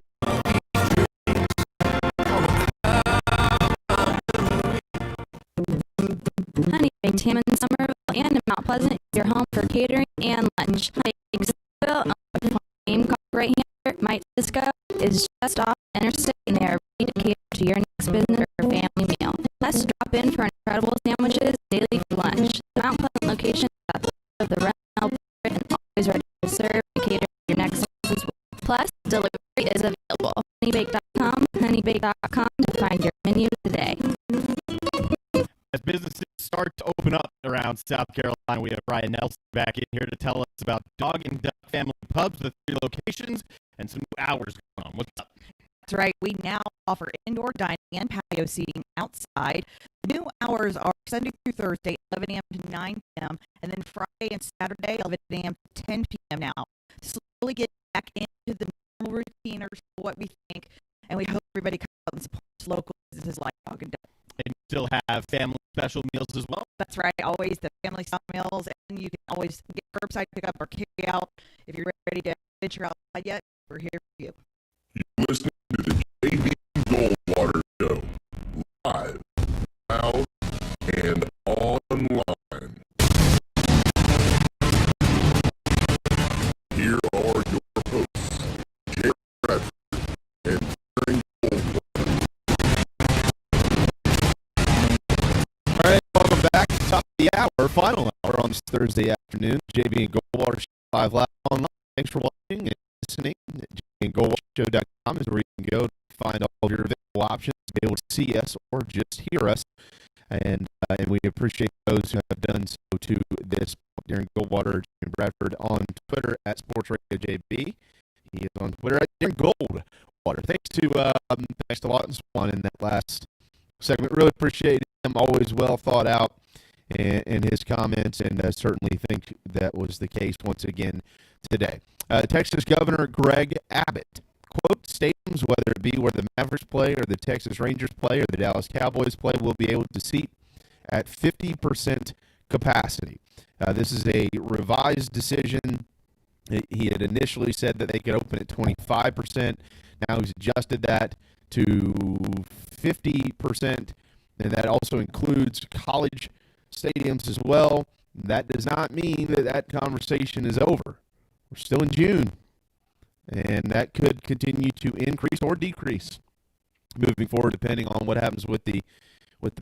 Honey Baked Ham in Somerville and in Mount Pleasant is your home for catering and lunch. Honey Baked Somerville, owned by Gamecock right-hander Mike Cisco, is just off the interstate and they are ready to cater to your next business or family meal. Plus, drop in for incredible sandwiches daily for lunch. The Mount Pleasant location is at the foot of the Rental and always ready to serve and cater to your next as well. Plus, delivery is available. Honeybake.com, honeybake.com to find your menu today.
As businesses start to open up around South Carolina, we have Brian Nelson back in here to tell us about Dog and Duck Family Pubs, the 3 locations, and some new hours going on. What's up?
That's right. We now offer indoor dining and patio seating outside. The new hours are Sunday through Thursday, 11 a.m. to 9 p.m., and then Friday and Saturday, 11 a.m. to 10 p.m. now. Slowly get back into the normal routine or what we think, and we hope everybody comes out and supports local businesses like Dog and Duck.
And still have family special meals as well.
That's right. Always the family style meals, and you can always get curbside pickup or carry out. If you're ready to venture outside yet, we're here for you.
You're listening to the JB Goldwater Show, live, loud, and online. Here are your hosts, Jerry Bradford and Darren Goldwater.
All right, welcome back to top of the hour, final hour on this Thursday afternoon. JB and Goldwater Show live online. Thanks for watching and listening. JBandGoldwaterShow.com is where you can go to find all of your available options, be able to see us or just hear us. And we appreciate those who have done so to this. Darren Goldwater and Bradford on Twitter at SportsRadioJB. He is on Twitter at Darren Goldwater. Thanks to Lawton Swan in that last segment. Really appreciate him. Always well thought out in his comments, and certainly think that was the case once again today. Texas Governor Greg Abbott, quote, stadiums, whether it be where the Mavericks play or the Texas Rangers play or the Dallas Cowboys play, will be able to seat at 50% capacity. This is a revised decision. He had initially said that they could open at 25%. Now he's adjusted that to 50%, and that also includes college stadiums as well. That does not mean that that conversation is over. We're still in June, and that could continue to increase or decrease moving forward, depending on what happens with the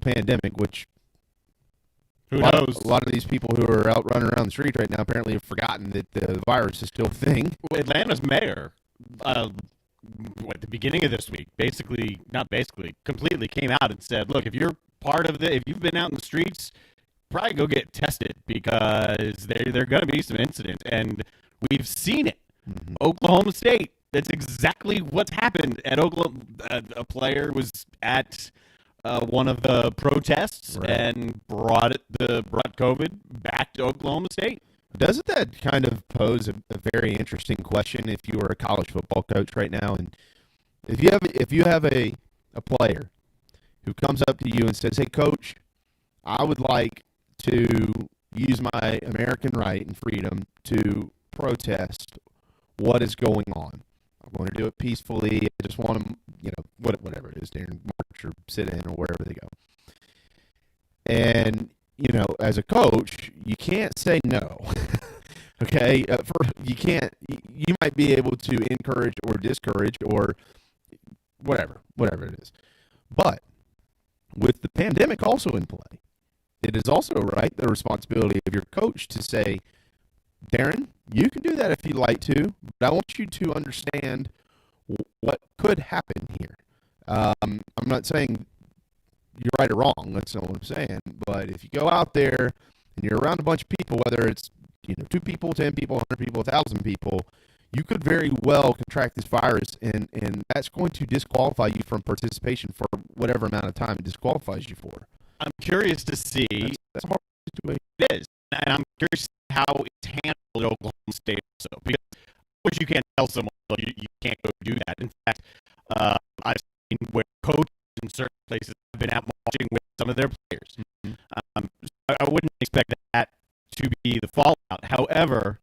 pandemic. Which
who knows?
A lot of these people who are out running around the street right now apparently have forgotten that the virus is still a thing.
Well, Atlanta's mayor, at the beginning of this week, completely came out and said, "Look, if you're part of if you've been out in the streets, probably go get tested because there are going to be some incidents." And we've seen it. Mm-hmm. Oklahoma State, that's exactly what's happened at Oklahoma. A player was at one of the protests and brought COVID back to Oklahoma State.
Doesn't that kind of pose a very interesting question if you were a college football coach right now, and if you have a player who comes up to you and says, "Hey, coach, I would like to use my American right and freedom to protest what is going on. I'm going to do it peacefully. I just want to, whatever it is, during march or sit in or wherever they go." And, as a coach, you can't say no. Okay? You might be able to encourage or discourage or whatever it is. But with the pandemic also in play, it is also the responsibility of your coach to say, Darren, you can do that if you'd like to, but I want you to understand what could happen here. I'm not saying you're right or wrong. That's not what I'm saying. But if you go out there and you're around a bunch of people, whether it's 2 people, 10 people, 100 people, 1,000 people, you could very well contract this virus, and that's going to disqualify you from participation for whatever amount of time it disqualifies you for.
I'm curious to see.
That's a hard situation.
It is. And I'm curious to see how it's handled at Oklahoma State also. Because of course you can't tell someone you can't go do that. In fact, I've seen where coaches in certain places have been out marching with some of their players. So I wouldn't expect that to be the fallout. However,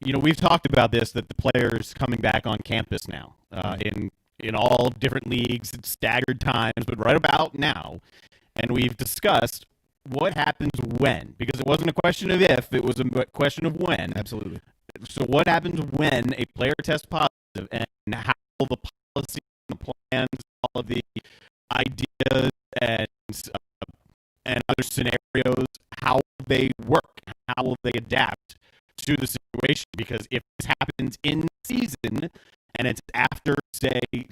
we've talked about this, that the players coming back on campus now in all different leagues at staggered times, but right about now. And we've discussed what happens when, because it wasn't a question of if, it was a question of when.
Absolutely.
So what happens when a player tests positive, and how the policy, the plans, all of the ideas and other scenarios, how they work, how will they adapt to the situation? Because if this happens in season and it's after, say he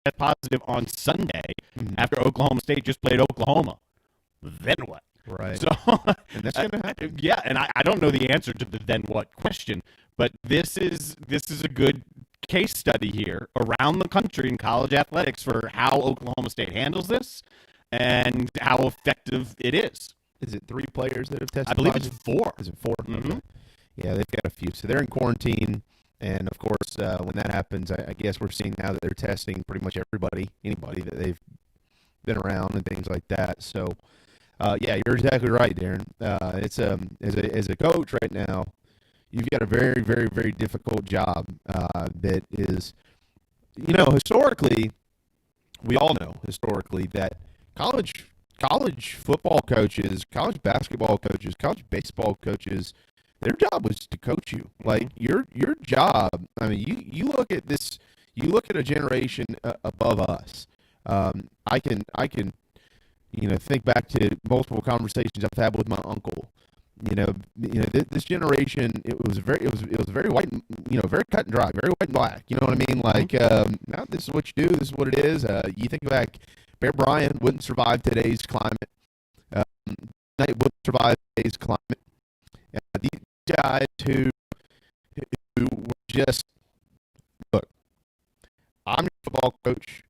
tests positive on Sunday, after Oklahoma State just played Oklahoma, then what?
Right.
So,
and that's going to happen.
Yeah, and I don't know the answer to the then what question, but this is a good case study here around the country in college athletics for how Oklahoma State handles this and how effective it is.
Is it 3 players that have tested?
I believe
positive?
it's 4.
Is it 4? Okay. Yeah, they've got a few. So they're in quarantine, and of course, when that happens, I guess we're seeing now that they're testing pretty much anybody that they've been around and things like that. So, yeah, you're exactly right, Darren. It's as a coach right now, you've got a very, very, very difficult job that is, historically, we all know historically that college football coaches, college basketball coaches, college baseball coaches, their job was to coach you. Like your job. I mean, you look at this. You look at a generation above us. I can think back to multiple conversations I've had with my uncle. This generation, it was very white, very cut and dry, very white and black. You know what I mean? Like, now this is what you do. This is what it is. You think back, Bear Bryant wouldn't survive today's climate. Knight wouldn't survive today's climate. These guys who were just, look, I'm your football coach.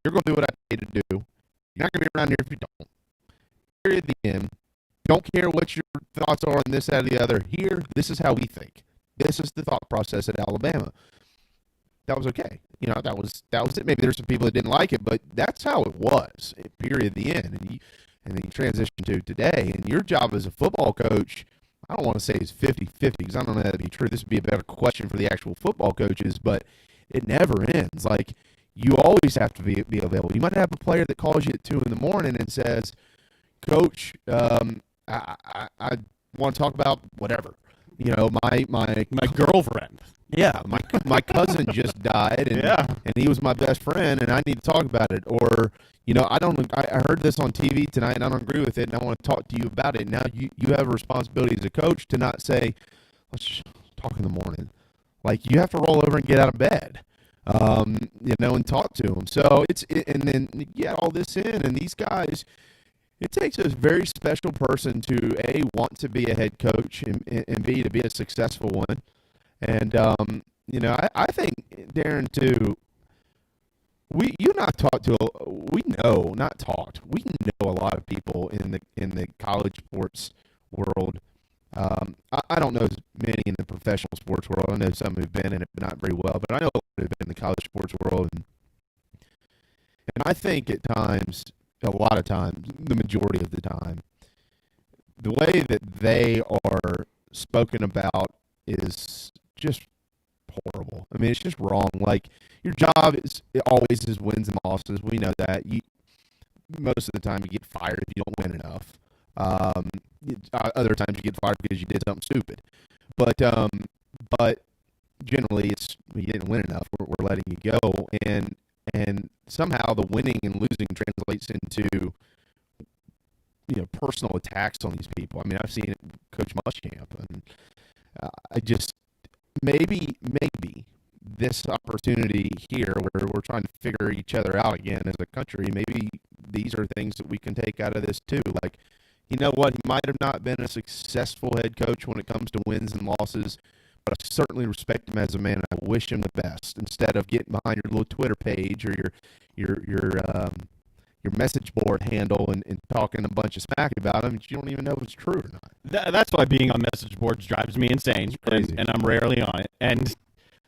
You're going to do what I pay to do. You're not going to be around here if you don't. Period. The end. Don't care what your thoughts are on this, that, or the other. Here, this is how we think. This is the thought process at Alabama. That was okay. That was it. Maybe there's some people that didn't like it, but that's how it was. Period. The end. And then you transition to today. And your job as a football coach, I don't want to say it's 50-50 because I don't know that to be true. This would be a better question for the actual football coaches, but it never ends. Like, you always have to be available. You might have a player that calls you at 2 a.m. and says, Coach, I want to talk about whatever. My
girlfriend.
Yeah, my cousin just died, and he was my best friend, and I need to talk about it. Or, I heard this on TV tonight, and I don't agree with it, and I want to talk to you about it. Now you have a responsibility as a coach to not say, let's just talk in the morning. Like, you have to roll over and get out of bed, and talk to them. So and then you get all this in, and these guys. It takes a very special person to A, want to be a head coach, and B, to be a successful one. And, I think, Darren, too, we know a lot of people in the college sports world. I don't know as many in the professional sports world. I know some who've been in it, but not very well. But I know a lot who've been in the college sports world. And I think at times, a lot of times, the majority of the time, the way that they are spoken about is just horrible. I mean, it's just wrong. Like, your job always is wins and losses. We know that. Most of the time, you get fired if you don't win enough. Other times, you get fired because you did something stupid. But generally, it's you didn't win enough. We're letting you go, and somehow the winning and losing translates into personal attacks on these people. I mean, I've seen it with Coach Muschamp, and I just maybe this opportunity here where we're trying to figure each other out again as a country, maybe these are things that we can take out of this too. Like, you know what? He might have not been a successful head coach when it comes to wins and losses, but I certainly respect him as a man, and I wish him the best. Instead of getting behind your little Twitter page or your message board handle and talking a bunch of smack about him, you don't even know if it's true or not.
That's why being on message boards drives me insane, and I'm rarely on it. And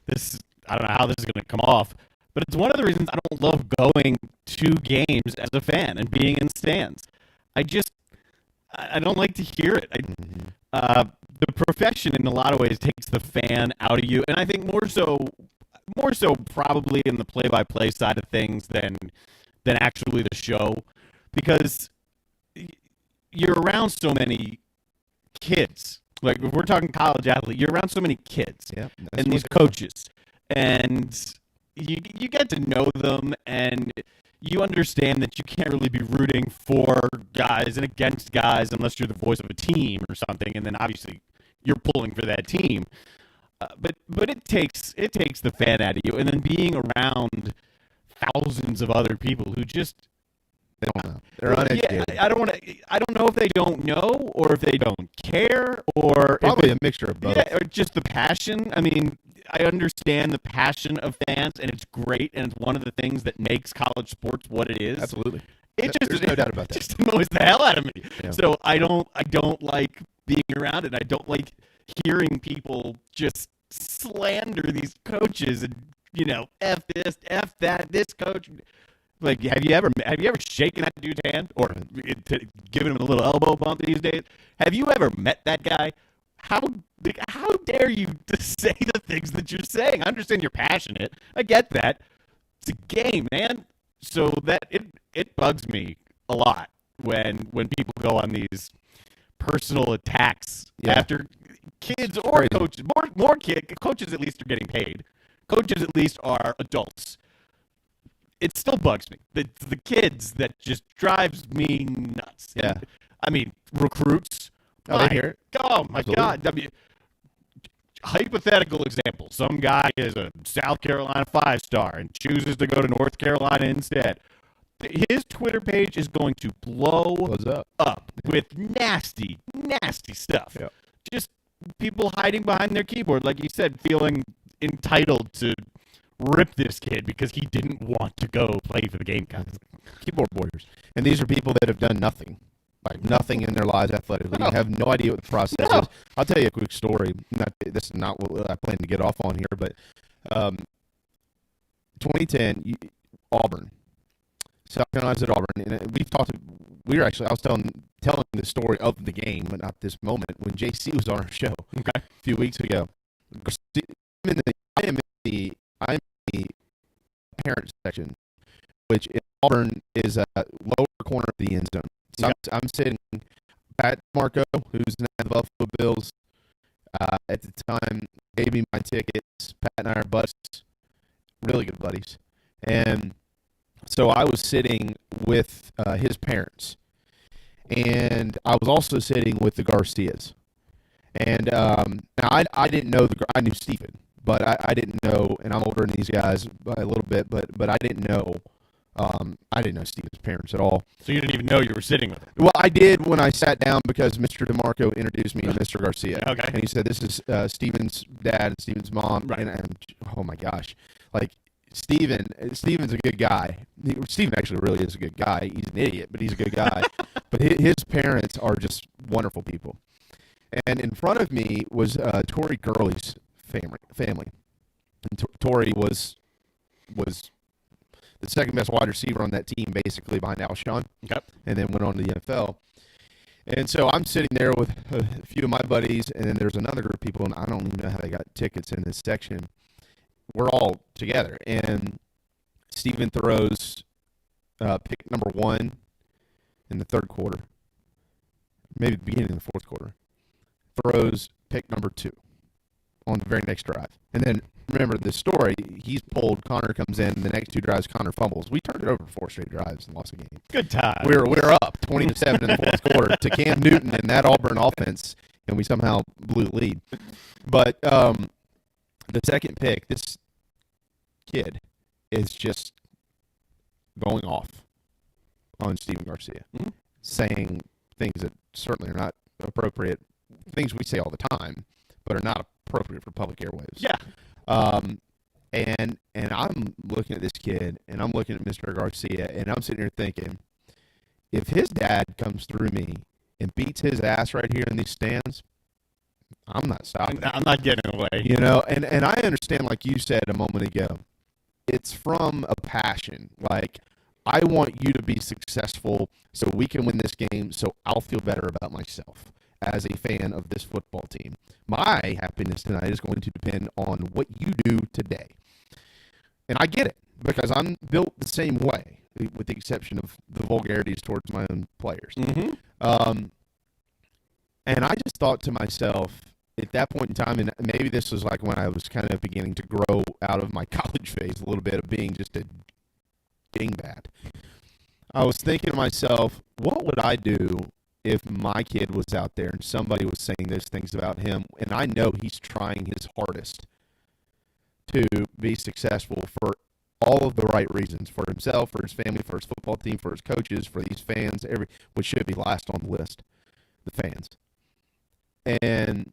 this, I don't know how this is going to come off, but it's one of the reasons I don't love going to games as a fan and being in stands. I don't like to hear it. The profession, in a lot of ways, takes the fan out of you, and I think more so probably in the play-by-play side of things than actually the show, because you're around so many kids. Like, if we're talking college athlete, you're around so many kids and these coaches, and you get to know them, and you understand that you can't really be rooting for guys and against guys unless you're the voice of a team or something, and then obviously you're pulling for that team. But it takes the fan out of you, and then being around thousands of other people who just
they don't know. They're uneducated.
Yeah, I don't know if they don't know or if they don't care, or
probably a mixture of both.
Yeah, or just the passion. I mean, I understand the passion of fans, and it's great, and it's one of the things that makes college sports what it is.
Absolutely.
There's
no doubt about that.
It just annoys the hell out of me.
Yeah.
So I don't like being around it. I don't like hearing people just slander these coaches and, F this, F that, this coach. Like, have you ever shaken that dude's hand or given him a little elbow bump these days? Have you ever met that guy? How dare you to say the things that you're saying? I understand you're passionate. I get that. It's a game, man. So that it bugs me a lot when people go on these personal attacks after kids or coaches. More coaches at least are getting paid. Coaches at least are adults. It still bugs me. The kids that just drives me nuts.
Yeah.
And, I mean, recruits.
Oh, they hear it.
Oh, my God. I mean, hypothetical example. Some guy is a South Carolina 5-star and chooses to go to North Carolina instead. His Twitter page is going to blow up with nasty, nasty stuff.
Yep.
Just people hiding behind their keyboard, like you said, feeling entitled to rip this kid because he didn't want to go play for the Gamecocks.
Keyboard warriors. And these are people that have done nothing. Like nothing in their lives athletically. You have no idea what the process is. I'll tell you a quick story. This is not what I plan to get off on here, but 2010, Auburn. South Carolina's at Auburn, and we've talked. I was telling the story of the game, but not this moment, when JC was on our show a few weeks ago. I'm in the parent section, which in Auburn is a lower corner of the end zone. So I'm sitting Pat Marco, who's now the Buffalo Bills. At the time, gave me my tickets. Pat and I are buddies, really good buddies. And so I was sitting with his parents. And I was also sitting with the Garcias. And now I didn't know, I knew Steven, but I didn't know, and I'm older than these guys by a little bit, but I didn't know. I didn't know Steven's parents at all.
So you didn't even know you were sitting with him?
Well, I did when I sat down because Mr. DeMarco introduced me to Mr. Garcia.
Okay.
And he said, this is Steven's dad and Steven's mom.
Right.
And oh, my gosh. Like, Steven's a good guy. Steven actually really is a good guy. He's an idiot, but he's a good guy. But his parents are just wonderful people. And in front of me was Tori Gurley's family. And Tori was the second best wide receiver on that team, basically behind Alshon, and then went on to the NFL. And so I'm sitting there with a few of my buddies, and then there's another group of people, and I don't even know how they got tickets in this section. We're all together, and Steven throws pick number 1 in the third quarter, maybe the beginning of the fourth quarter. Throws pick number 2 on the very next drive. And then remember the story. He's pulled. Connor comes in. The next 2 drives, Connor fumbles. We turned it over 4 straight drives and lost the game.
Good time.
We were up 20-7 in the fourth quarter to Cam Newton and that Auburn offense, and we somehow blew the lead. But the second pick, this kid is just going off on Steven Garcia, saying things that certainly are not appropriate, things we say all the time, but are not appropriate for public airwaves.
Yeah.
And I'm looking at this kid, and I'm looking at Mr. Garcia, and I'm sitting here thinking, if his dad comes through me and beats his ass right here in these stands, I'm not stopping.
I'm not getting away.
You know, and I understand, like you said a moment ago, it's from a passion. Like, I want you to be successful so we can win this game, so I'll feel better about myself as a fan of this football team. My happiness tonight is going to depend on what you do today. And I get it, because I'm built the same way, with the exception of the vulgarities towards my own players. And I just thought to myself, at that point in time, and maybe this was like when I was kind of beginning to grow out of my college phase a little bit of being just a dingbat, I was thinking to myself, what would I do if my kid was out there and somebody was saying those things about him, and I know he's trying his hardest to be successful for all of the right reasons, for himself, for his family, for his football team, for his coaches, for these fans, which should be last on the list, the fans. And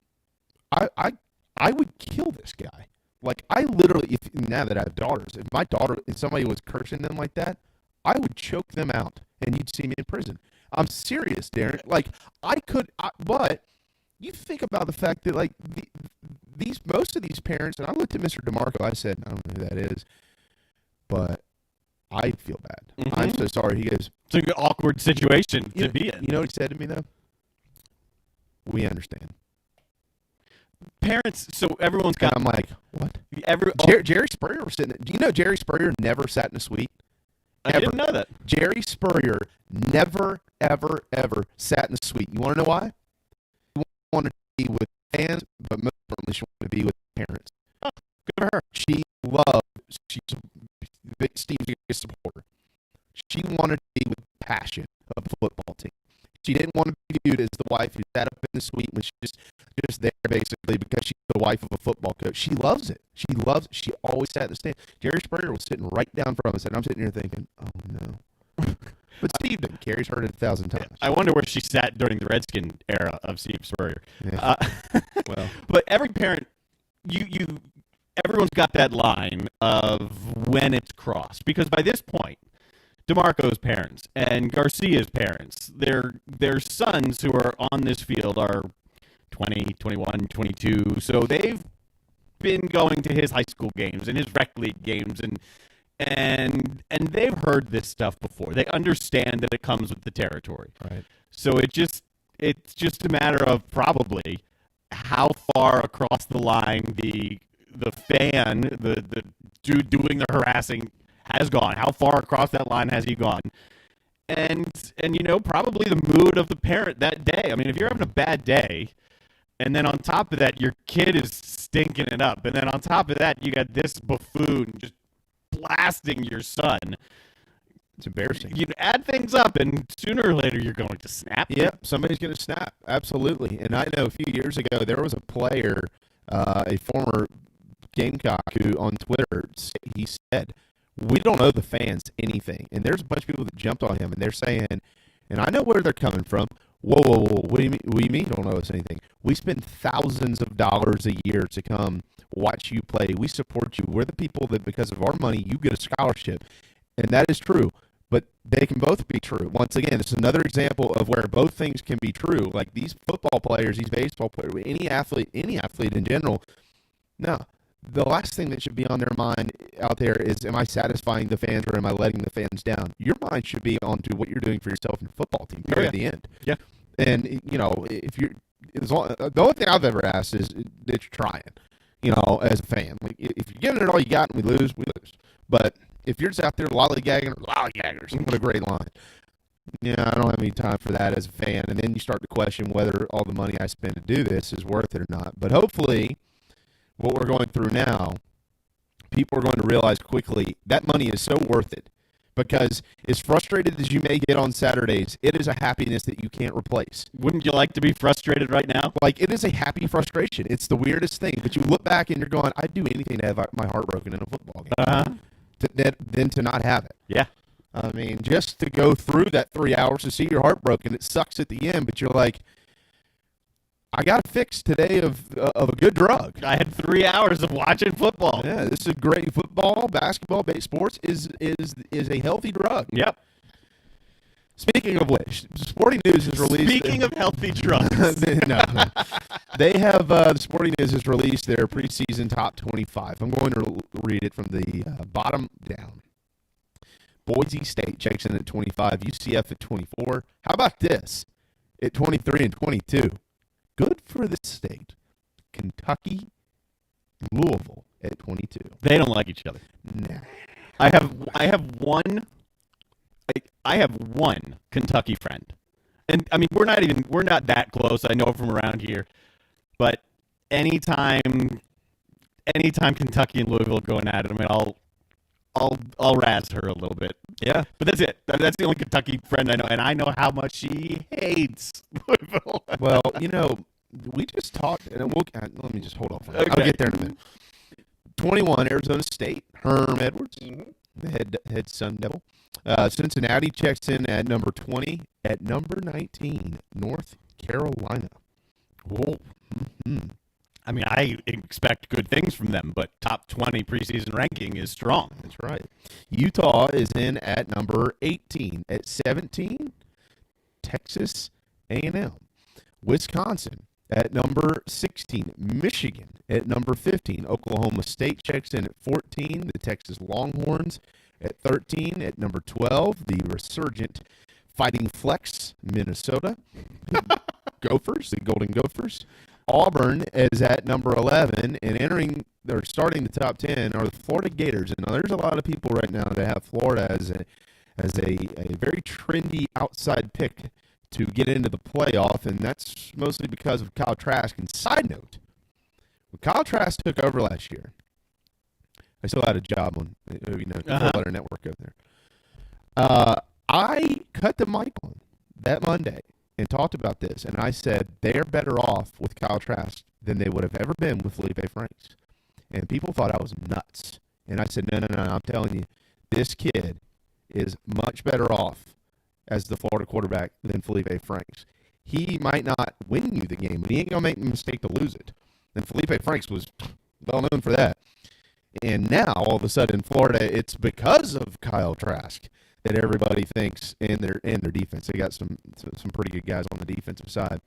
I would kill this guy. Like, I literally, now that I have daughters, if somebody was cursing them like that, I would choke them out, and you'd see me in prison. I'm serious, Darren. Like, but you think about the fact that, like, most of these parents, and I looked at Mr. DeMarco, I said, I don't know who that is, but I feel bad. I'm so sorry. He goes,
it's an awkward situation to be in.
You know what he said to me, though? We understand.
Parents, so everyone's got.
And I'm like, what? Jerry Spurrier was sitting. Do you know Jerry Spurrier never sat in a suite?
I didn't know that.
Jerry Spurrier never, ever, ever sat in a suite. You want to know why? He wanted to be with fans, but most importantly, she wanted to be with parents.
Oh, good for her.
She's Steve's biggest supporter. She wanted to be with passion of the football team. She didn't want to be viewed as the wife who sat up in the suite when she's just there basically because she's the wife of a football coach. She loves it. She always sat in the stand. Jerry Spurrier was sitting right down from us, and I'm sitting here thinking, oh no. But Steve didn't care. He's heard it 1,000 times.
I wonder where she sat during the Redskin era of Steve Spurrier.
Yeah. Well,
but every parent, everyone's got that line of when it's crossed, because by this point, DeMarco's parents and Garcia's parents, their sons who are on this field are 20, 21, 22. So they've been going to his high school games and his rec league games, and they've heard this stuff before. They understand that it comes with the territory.
Right.
So it's just a matter of probably how far across the line the fan, the dude doing the harassing has gone. How far across that line has he gone? And probably the mood of the parent that day. I mean, if you're having a bad day, and then on top of that, your kid is stinking it up, and then on top of that, you got this buffoon just blasting your son.
It's embarrassing.
You add things up, and sooner or later, you're going to snap.
Yeah, somebody's going to snap. Absolutely. And I know a few years ago, there was a player, a former Gamecock, who on Twitter, he said, we don't owe the fans anything. And there's a bunch of people that jumped on him, and they're saying, and I know where they're coming from. Whoa. What do you mean you don't owe us anything? We spend thousands of dollars a year to come watch you play. We support you. We're the people that, because of our money, you get a scholarship. And that is true. But they can both be true. Once again, it's another example of where both things can be true. Like these football players, these baseball players, any athlete in general, no. The last thing that should be on their mind out there is, am I satisfying the fans or am I letting the fans down? Your mind should be on to what you're doing for yourself and your football team. At the end.
Yeah.
And, if you're, the only thing I've ever asked is that you're trying, as a fan. Like, if you're giving it all you got and we lose, we lose. But if you're just out there lollygaggers, what a great line. Yeah, I don't have any time for that as a fan. And then you start to question whether all the money I spend to do this is worth it or not. But hopefully, what we're going through now people are going to realize quickly that money is so worth it. Because as frustrated as you may get on Saturdays, it is a happiness that you can't replace.
Wouldn't you like to be frustrated right now?
Like, it is a happy frustration. It's the weirdest thing. But you look back and you're going, I'd do anything to have my heart broken in a football game than to not have it.
Yeah.
I mean, just to go through that 3 hours to see your heart broken, it sucks at the end, but you're like, I got a fix today of a good drug.
I had 3 hours of watching football.
Yeah, this is great. Football, basketball, sports is a healthy drug.
Yep.
Speaking of which, Sporting News has released.
Speaking of healthy drugs,
no, they have the Sporting News has released their preseason top 25. I'm going to read it from the bottom down. Boise State checks in at 25. UCF at 24. How about this? At 23 and 22. Good for the state. Kentucky, Louisville at 22.
They don't like each other.
Nah.
I have one Kentucky friend. And I mean, we're not that close. I know from around here. But anytime Kentucky and Louisville are going at it, I mean, I'll razz her a little bit.
Yeah.
But that's it. That's the only Kentucky friend I know, and I know how much she hates Louisville.
Well, we just talked, and let me just hold off.
Okay.
I'll get there in a minute. 21, Arizona State, Herm Edwards, the head Sun Devil. Cincinnati checks in at number 20. At number 19, North Carolina.
Whoa. Mm-hmm. I mean, I expect good things from them, but top 20 preseason ranking is strong.
That's right. Utah is in at number 18. At 17, Texas A&M. Wisconsin at number 16. Michigan at number 15. Oklahoma State checks in at 14. The Texas Longhorns at 13. At number 12, the resurgent Fighting Flex, Minnesota. Gophers, the Golden Gophers. Auburn is at number 11, and starting the top 10 are the Florida Gators. And there's a lot of people right now that have Florida as a very trendy outside pick to get into the playoff, and that's mostly because of Kyle Trask. And side note, when Kyle Trask took over last year, I still had a job on Goldwater Network over there. I cut the mic on that Monday and talked about this, and I said they're better off with Kyle Trask than they would have ever been with Felipe Franks. And people thought I was nuts. And I said, no, I'm telling you, this kid is much better off as the Florida quarterback than Felipe Franks. He might not win you the game, but he ain't going to make the mistake to lose it. And Felipe Franks was well known for that. And now, all of a sudden, Florida, it's because of Kyle Trask that everybody thinks in their defense. They got some pretty good guys on the defensive side.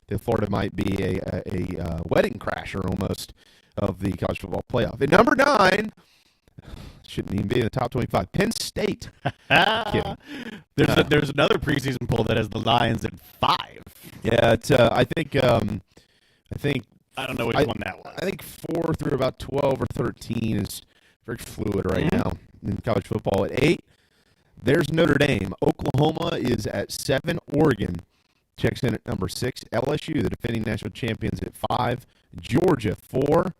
That Florida might be a wedding crasher almost of the college football playoff. At number 9, shouldn't even be in the top 25. Penn State. Kidding.
There's another preseason poll that has the Lions at 5.
Yeah, it's I think
I don't know which one that was.
I think 4 through about 12 or 13 is very fluid right now in college football. At 8. There's Notre Dame. Oklahoma is at 7. Oregon checks in at number 6. LSU, the defending national champions, at 5. Georgia, 4.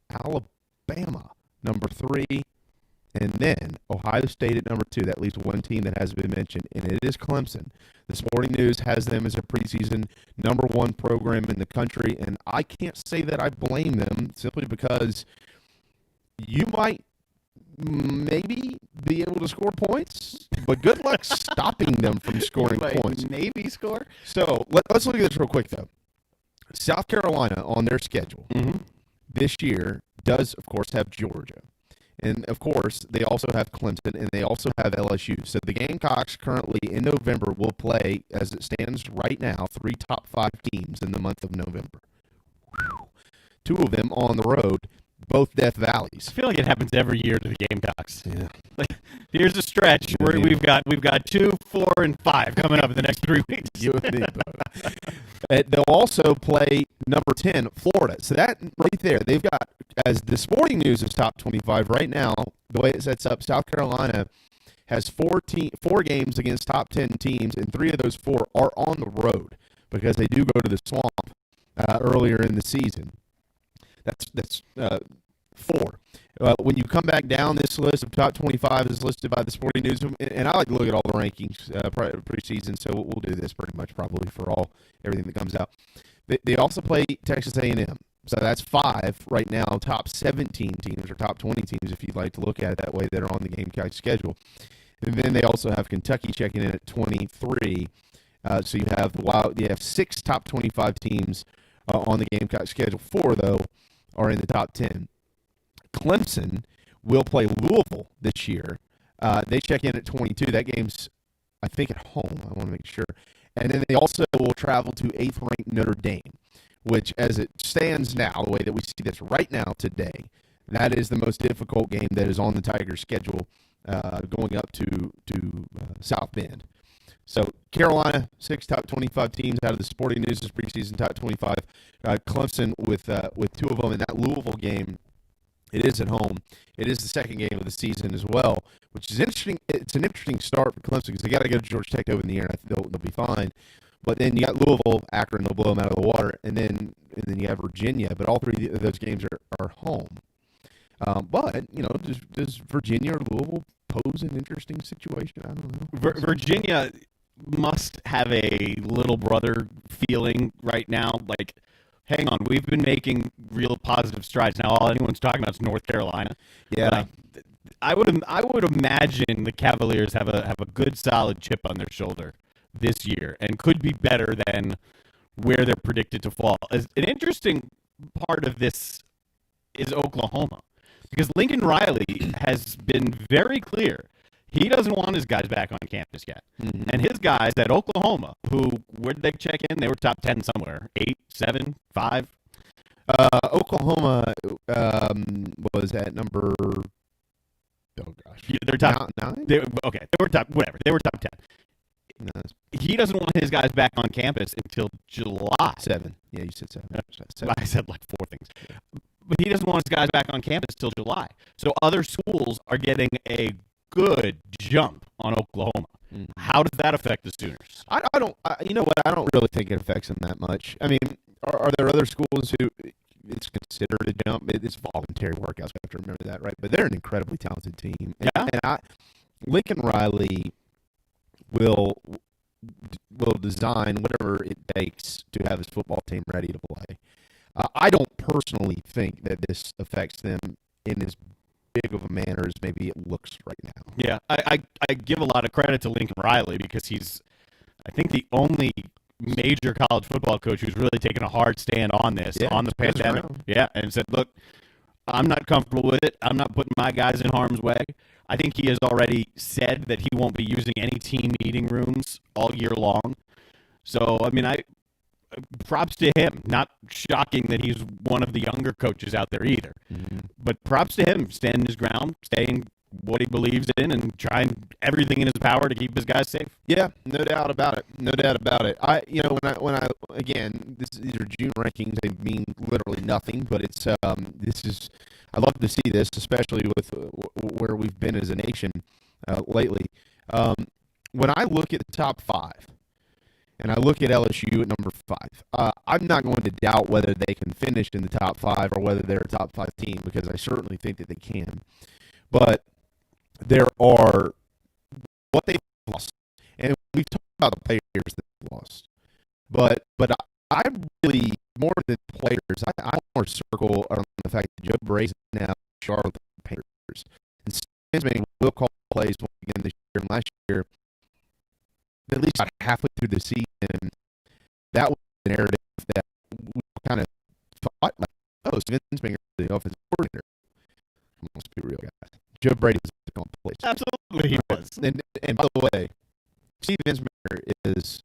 Alabama, number 3. And then Ohio State at number 2. That leaves one team that hasn't been mentioned, and it is Clemson. The Sporting News has them as a preseason number 1 program in the country, and I can't say that I blame them simply because you might maybe be able to score points, but good luck stopping them from scoring points.
Maybe score.
So let's look at this real quick, though. South Carolina on their schedule this year does, of course, have Georgia. And, of course, they also have Clemson, and they also have LSU. So the Gamecocks currently in November will play, as it stands right now, 3 top 5 teams in the month of November. Whew. 2 of them on the road, both Death Valleys.
I feel like it happens every year to the Gamecocks.
Yeah.
Like, here's a stretch where we've got 2, 4, and 5 coming up in the next 3 weeks.
You and me both. They'll also play number 10, Florida. So that right there, they've got, as the Sporting News is top 25 right now, the way it sets up, South Carolina has 4 games against top 10 teams, and 3 of those 4 are on the road because they do go to the Swamp earlier in the season. That's 4. When you come back down this list of top 25 is listed by the Sporting News, and I like to look at all the rankings preseason, so we'll do this pretty much probably for everything that comes out. They also play Texas A&M. So that's 5 right now, top 17 teams or top 20 teams, if you'd like to look at it that way, that are on the Gamecock schedule. And then they also have Kentucky checking in at 23. So you have 6 top 25 teams on the Gamecock schedule. 4, though, are in the top 10. Clemson will play Louisville this year. They check in at 22. That game's, I think, at home. I want to make sure. And then they also will travel to 8th-ranked Notre Dame, which, as it stands now, the way that we see this right now today, that is the most difficult game that is on the Tigers' schedule going up to South Bend. So Carolina, 6 top 25 teams out of the Sporting News' preseason top 25. Clemson with 2 of them in that Louisville game. It is at home. It is the second game of the season as well, which is interesting. It's an interesting start for Clemson because they got to go to Georgia Tech to open the year, and I think they'll be fine. But then you got Louisville, Akron, they'll blow them out of the water, and then you have Virginia. But all 3 of those games are home. But does Virginia or Louisville pose an interesting situation? I don't know.
Virginia must have a little brother feeling right now. Like, hang on, we've been making real positive strides. Now all anyone's talking about is North Carolina.
Yeah.
I would imagine the Cavaliers have a good solid chip on their shoulder this year and could be better than where they're predicted to fall. As an interesting part of this is Oklahoma, because Lincoln Riley has been very clear. He doesn't want his guys back on campus yet. Mm-hmm. And his guys at Oklahoma, where did they check in? They were top 10 somewhere. 8, 7, 5?
Oklahoma was at number... Oh, gosh.
They're top
9?
They were top, whatever. They were top 10.
No.
He doesn't want his guys back on campus until July.
7. Yeah, you said 7.
I said like 4 things. But he doesn't want his guys back on campus till July. So other schools are getting a good jump on Oklahoma. Mm-hmm. How does that affect the Sooners?
I don't really think it affects them that much. I mean, are there other schools who it's considered a jump? It's voluntary workouts. You have to remember that, right? But they're an incredibly talented team. And Lincoln Riley will design whatever it takes to have his football team ready to play. I don't personally think that this affects them in as big of a manner as maybe it looks right now.
Yeah, I give a lot of credit to Lincoln Riley because he's, I think, the only major college football coach who's really taken a hard stand on this, on the pandemic. Yeah, and said, look, I'm not comfortable with it. I'm not putting my guys in harm's way. I think he has already said that he won't be using any team meeting rooms all year long. So, I mean, props to him. Not shocking that he's one of the younger coaches out there either. Mm-hmm. But props to him, standing his ground, staying what he believes in, and trying everything in his power to keep his guys safe.
Yeah, no doubt about it. No doubt about it. When I again, these are June rankings. They mean literally nothing, but it's I love to see this, especially with where we've been as a nation lately. When I look at the top 5. And I look at LSU at number 5. I'm not going to doubt whether they can finish in the top 5 or whether they're a top 5 team, because I certainly think that they can. But there are what they've lost, and we've talked about the players that they've lost. But I really, more than players, I more circle around the fact that Joe Brazen now Charlotte Panthers. And Stansman will call plays again this year and last year. At least about halfway through the season, that was the narrative that we kind of thought, like, oh, Stansman is the offensive coordinator. Let's be real, guys. Joe Brady was the call plays.
Absolutely, he was.
And by the way, Steve Ensminger is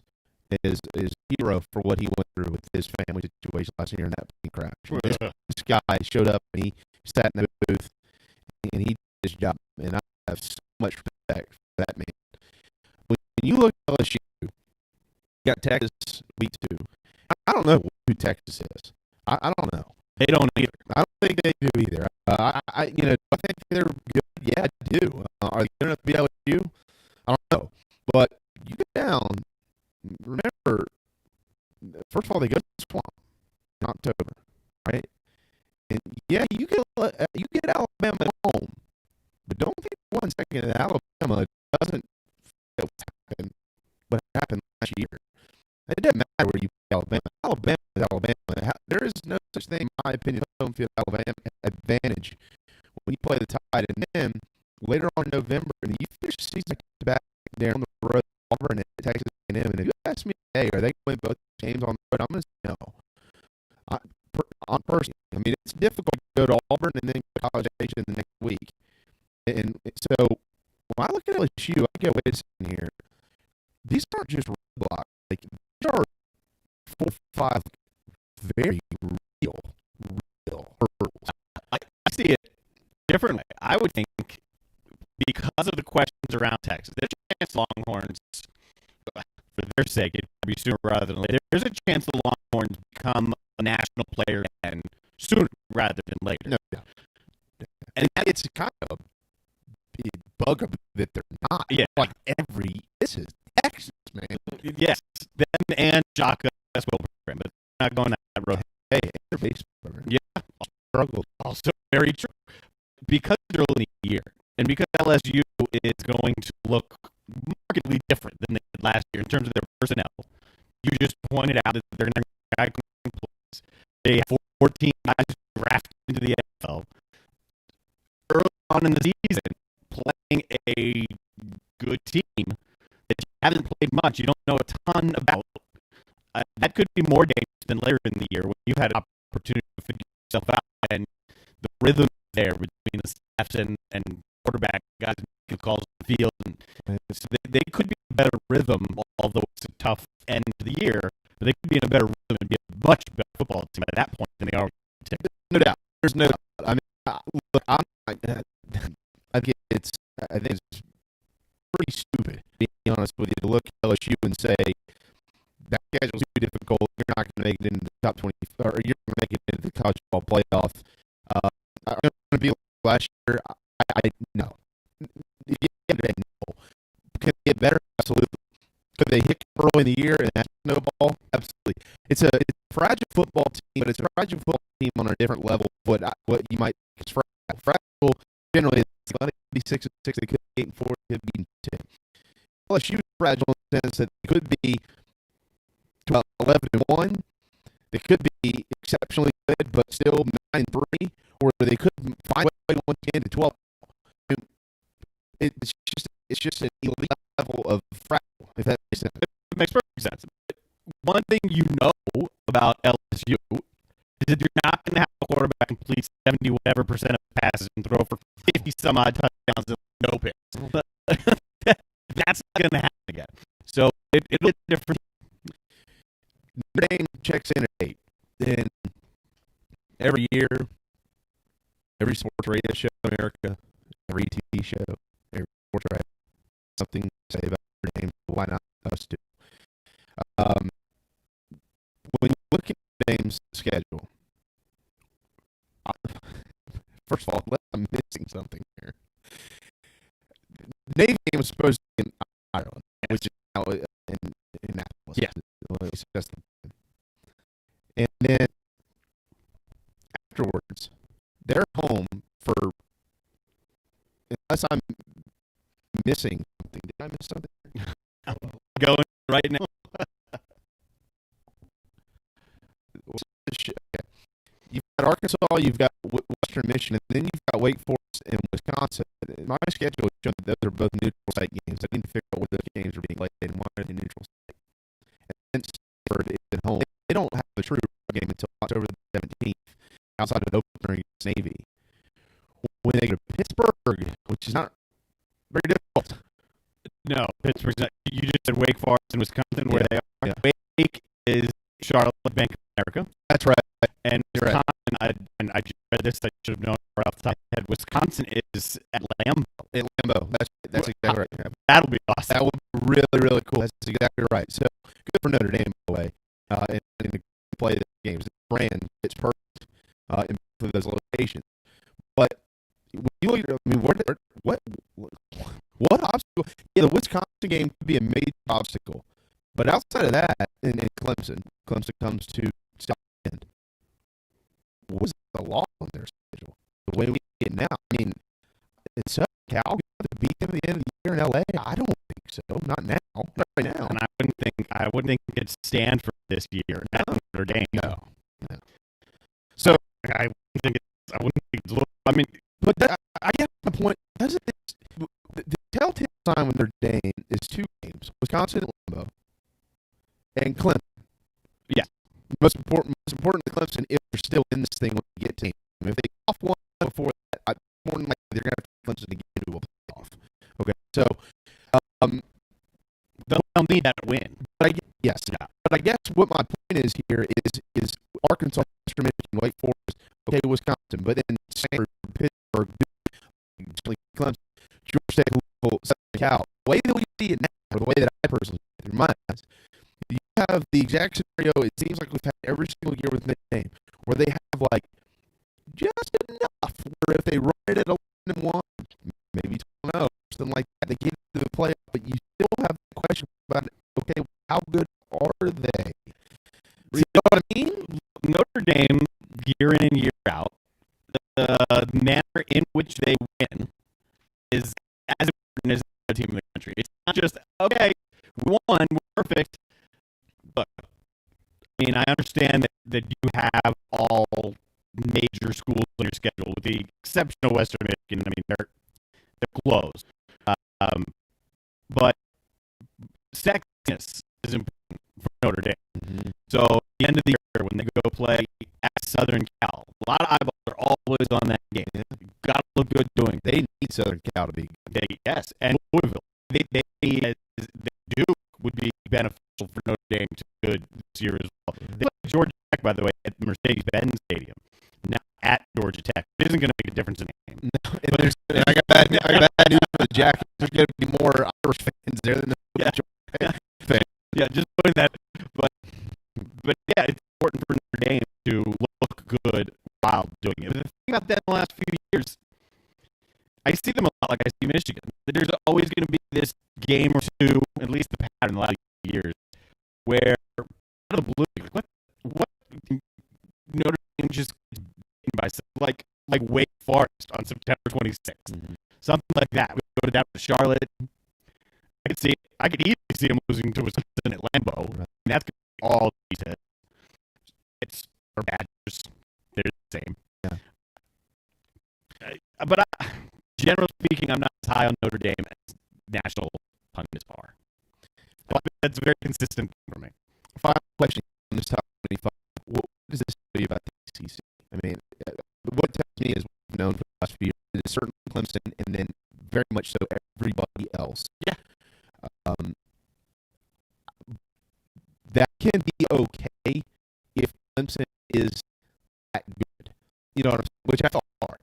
hero for what he went through with his family situation last year in that plane crash. This guy showed up and he sat in the booth and he did his job, and I have so much respect for that man. When you look at LSU, you got Texas week 2. I don't know who Texas is. I don't know.
They don't either.
I don't think they do either. I think they're good. Yeah, I do. Are they good enough to be LSU? I don't know. But you get down. Remember, first of all, they go to the Swamp in October, right? And yeah, you get Alabama last year. It doesn't matter where you play Alabama. Alabama is Alabama. There is no such thing, in my opinion, home field Alabama advantage when you play the Tide. And then later on in November, and you finish the season back down the road, Auburn and Texas A&M. And if you ask me today, are they going to win both games on the road? I'm going to say no. On personally, I mean, it's difficult to go to Auburn and then go to College Station the next week. And so when I look at LSU, I go, wait a second here. These aren't just roadblocks. Like, these are 4 or 5 very real hurdles.
I see it differently. I would think because of the questions around Texas, there's a chance Longhorns, for their sake, it'd be sooner rather than later. There's a chance the Longhorns become a national player and sooner rather than later.
No, yeah. And it's kind of a bugaboo that they're not.
Yeah.
Like this is Texas, man.
Yes, them and Shaka basketball program, but they're not going that road.
Hey, their baseball program.
Yeah,
Struggle.
Also very true. Because they're early in the year, and because LSU is going to look markedly different than they did last year in terms of their personnel. You just pointed out that they're going to have players. They have 14 guys drafted into the NFL. Early on in the season, playing a good team that you haven't played much, you don't know a ton about. That could be more dangerous than later in the year when you've had an opportunity to figure yourself out and the rhythm there between the staffs and quarterback guys making calls on the field. And so they could be in a better rhythm, although it's a tough end to the year. But they could be in a better rhythm and be a much better football team at that point than they are today.
No doubt. There's no doubt. I mean, look, I think it's pretty stupid, being honest with you, to look at LSU and say that schedule's too difficult. You're not going to make it into the top 20, or you're going to make it into the college football playoff. I'm going to be like last year. I no. No. Could they get better? Absolutely. Could they hit early in the year and that snowball? Absolutely. It's a fragile football team, but it's a fragile football team on a different level. What you might think is fragile. Fragile generally is going to be 6-6. They could be 8-4. They could be 10. LSU is fragile in the sense that they could be 11-1. They could be exceptionally good, but still 9-3, or they could find a way to win 10-12. It's just an elite level of fragile, if that makes sense.
It makes perfect sense. But one thing you know about LSU is that you're not going to have a quarterback complete 70 whatever percent of passes and throw for 50 some odd touchdowns and no picks. That's not going to happen again. So it'll be different.
Notre Dame checks in at 8. Then every year, every sports radio show in America, every TV show, every sports radio, something to say about Notre Dame. Why not us too? When you look at Notre Dame's schedule, first of all, I'm missing something here. The Navy game was supposed to be in Ireland, which is now in Annapolis.
Yeah.
And then afterwards, they're home for, unless I'm missing something. Did I miss something?
I'm going right now.
Okay. You've got Arkansas, you've got Western Michigan, and then you've got Wake Forest and Wisconsin. My schedule is showing that those are both neutral site games. I need to figure out where those games are being played and why are they neutral site. And Stanford is at home. They don't have a true game until October the 17th, outside of opener against Navy. When they go to Pittsburgh, which is not very difficult.
No, Pittsburgh. You just said Wake Forest and Wisconsin, where they are.
Yeah.
Wake is Charlotte, Bank of America.
That's right.
And
Right.
Wisconsin, I just read this. I should have known right off the top of my head. Wisconsin is at Lambeau.
At Lambeau. That's exactly right. Yeah.
That'll be awesome.
That would be really, really cool. That's exactly right. So good for Notre Dame, by the way, and to play the games. The brand fits perfect in both of those locations. But when you look at, I mean, what obstacle? Yeah, the Wisconsin game could be a major obstacle. But outside of that, in Clemson comes to South Bend. What was the law on their schedule? The way we get now, I mean, it's Cal to beat them at the end of the year in LA. I don't think so. Not now. Not right now.
And I wouldn't think it could stand for this year at Notre Dame.
No.
So I wouldn't think it's. I mean,
but I get the point. Doesn't the telltale sign with Notre Dame is 2 games: Wisconsin and Lambeau, and Clemson.
Yeah.
Most important to Clemson if they're still in this thing when they get to. If they off one before that, more than likely they're going to have Clemson to get into a playoff. Okay, so
they'll need that win.
But I guess what my point is here is Arkansas, Western Michigan, Wake Forest, okay, Wisconsin, but then Stanford, Pittsburgh, Duke, Clemson, Georgia State, Louisville, Southern Cal. The way that we see it now, the way that I personally see it through my eyes, you have the exact scenario it seems like we've had every single year with Notre Dame, where they have like just enough where if they run it at 11-1, maybe 12-0, something like that, they get into the playoff, but you still have the question about, okay, how good are they? You know what I mean?
Notre Dame, year in and year out, the manner in which they win is as important as the team in the country. It's not just, okay, we won, we're perfect. Look, I mean, I understand that you have all major schools on your schedule, with the exception of Western Michigan. I mean, they're closed. But sexiness is important for Notre Dame. Mm-hmm. So at the end of the year, when they go play at Southern Cal, a lot of eyeballs are always on that game. You got to look good doing it.
They need Southern Cal to be good.
Yes, and Louisville. They Duke would be beneficial for Notre Dame to be good this year as well. They play Georgia Tech, by the way, at Mercedes-Benz Stadium. Now at Georgia Tech. It isn't going to make a difference in the game.
No, but I got bad news for the Jackets. There's going to be more Irish fans there than the Georgia Tech fans.
Yeah, just putting that. But yeah, it's important for Notre Dame to look good while doing it. The thing about that in the last few years, I see them a lot like I see Michigan. There's always going to be this game or two, at least the pattern in the last few years, where out of the blue, what Notre Dame just by like Wake Forest on September 26th, something like that. We go down to Charlotte. I could easily see them losing to Wisconsin at Lambeau. And that's going to be all these hits. It's or Badgers. They're the same. Yeah. But generally speaking, I'm not as high on Notre Dame as national pundits are. That's very consistent for me.
Final question on this top 25. What does this tell you about the ACC? I mean, what it tells me is we've known for the last few years, it is certainly Clemson, and then very much so everybody else.
Yeah.
That can be okay if Clemson is that good. You know what I'm saying? Which I thought are.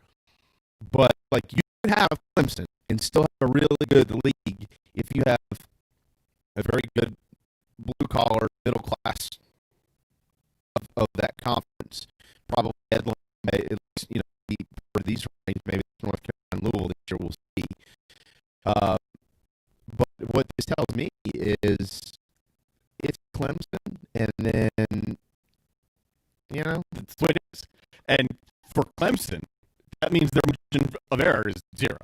But, like, you can have Clemson and still have a really good league if you have a very good blue-collar, middle-class of that conference. Probably headline, at least, you know, for these rankings, maybe North Carolina, Louisville this year, we'll see. But what this tells me is it's Clemson, and then, you know,
that's what it is. And for Clemson, that means their margin of error is 0.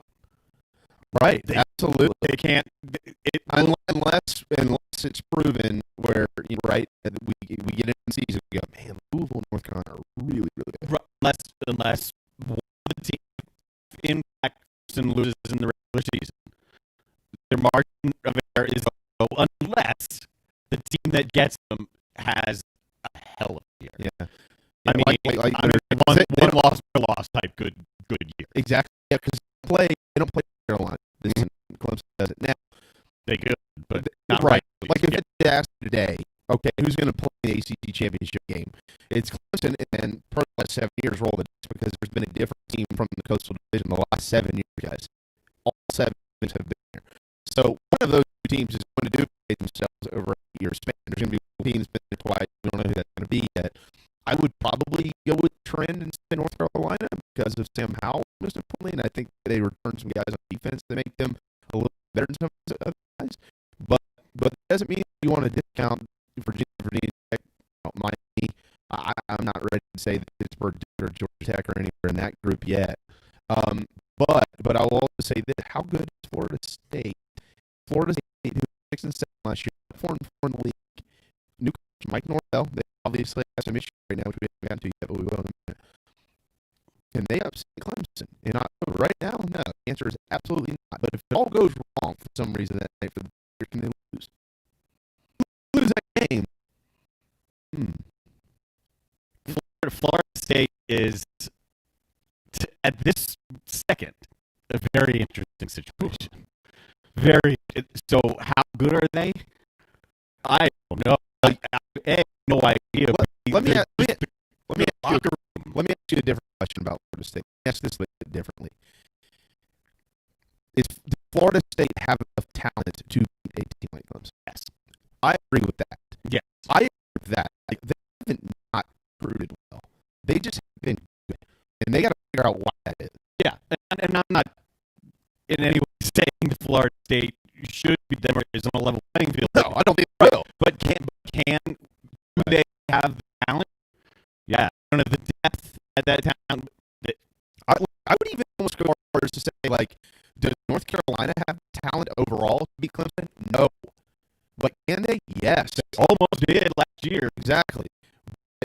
Right, absolutely.
They can't.
Unless it's proven where, you know, right, we get in the season and go, man, Louisville and North Carolina are really, really good.
Right, unless one of the teams, in fact, Clemson loses in the regular season, their margin of error is 0, unless the team that gets them has a hell of a year.
Yeah.
I mean, one loss type good year.
Exactly. Yeah, because they don't play Carolina. Clemson does it now.
They could, but not
right.
Right.
Like if it's asked today, okay, who's going to play the ACC championship game? It's Clemson, and for the last 7 years, roll the dice because there's been a different team from the Coastal Division the last 7 years, guys. All 7 have been there. So one of those two teams is going to duplicate themselves over a year span. There's going to be teams been there twice. We don't know who that's going to be yet. I would probably go with trend and say North Carolina because of Sam Howell, most importantly, and I think they return some guys on defense that make them a little better than some other guys. But it doesn't mean you want to discount Virginia Tech, Miami. I'm not ready to say that Pittsburgh or Georgia Tech or anywhere in that group yet. But I will also say this: how good is Florida State? Florida State, who was 6-7 last year, 4-4 in the Mike Norvell. They obviously have some issues right now, which we haven't gotten to yet, but we will in a minute. And they upset Clemson. And right now, no. The answer is absolutely not. But if it all goes wrong for some reason that night for the Bears, can they lose? Who lose that game?
Florida State is, at this second, a very interesting situation. So how good are they? I don't know. I have no idea.
Let me ask you a different question about Florida State. Ask this a little bit differently. Does Florida State have enough talent to beat a team like Clemson?
Yes.
I agree with that.
Yes.
I agree with that. They haven't not recruited well. They just have been good. And they got to figure out why that is.
Yeah. And I'm not in any way saying Florida State should be them or is on a level playing field.
No, I don't think they will.
But do they have the talent? Yeah. I don't know the depth at that time.
I would even almost go as far as to say, like, does North Carolina have talent overall to beat Clemson? No. But can they? Yes.
They almost did last year.
Exactly.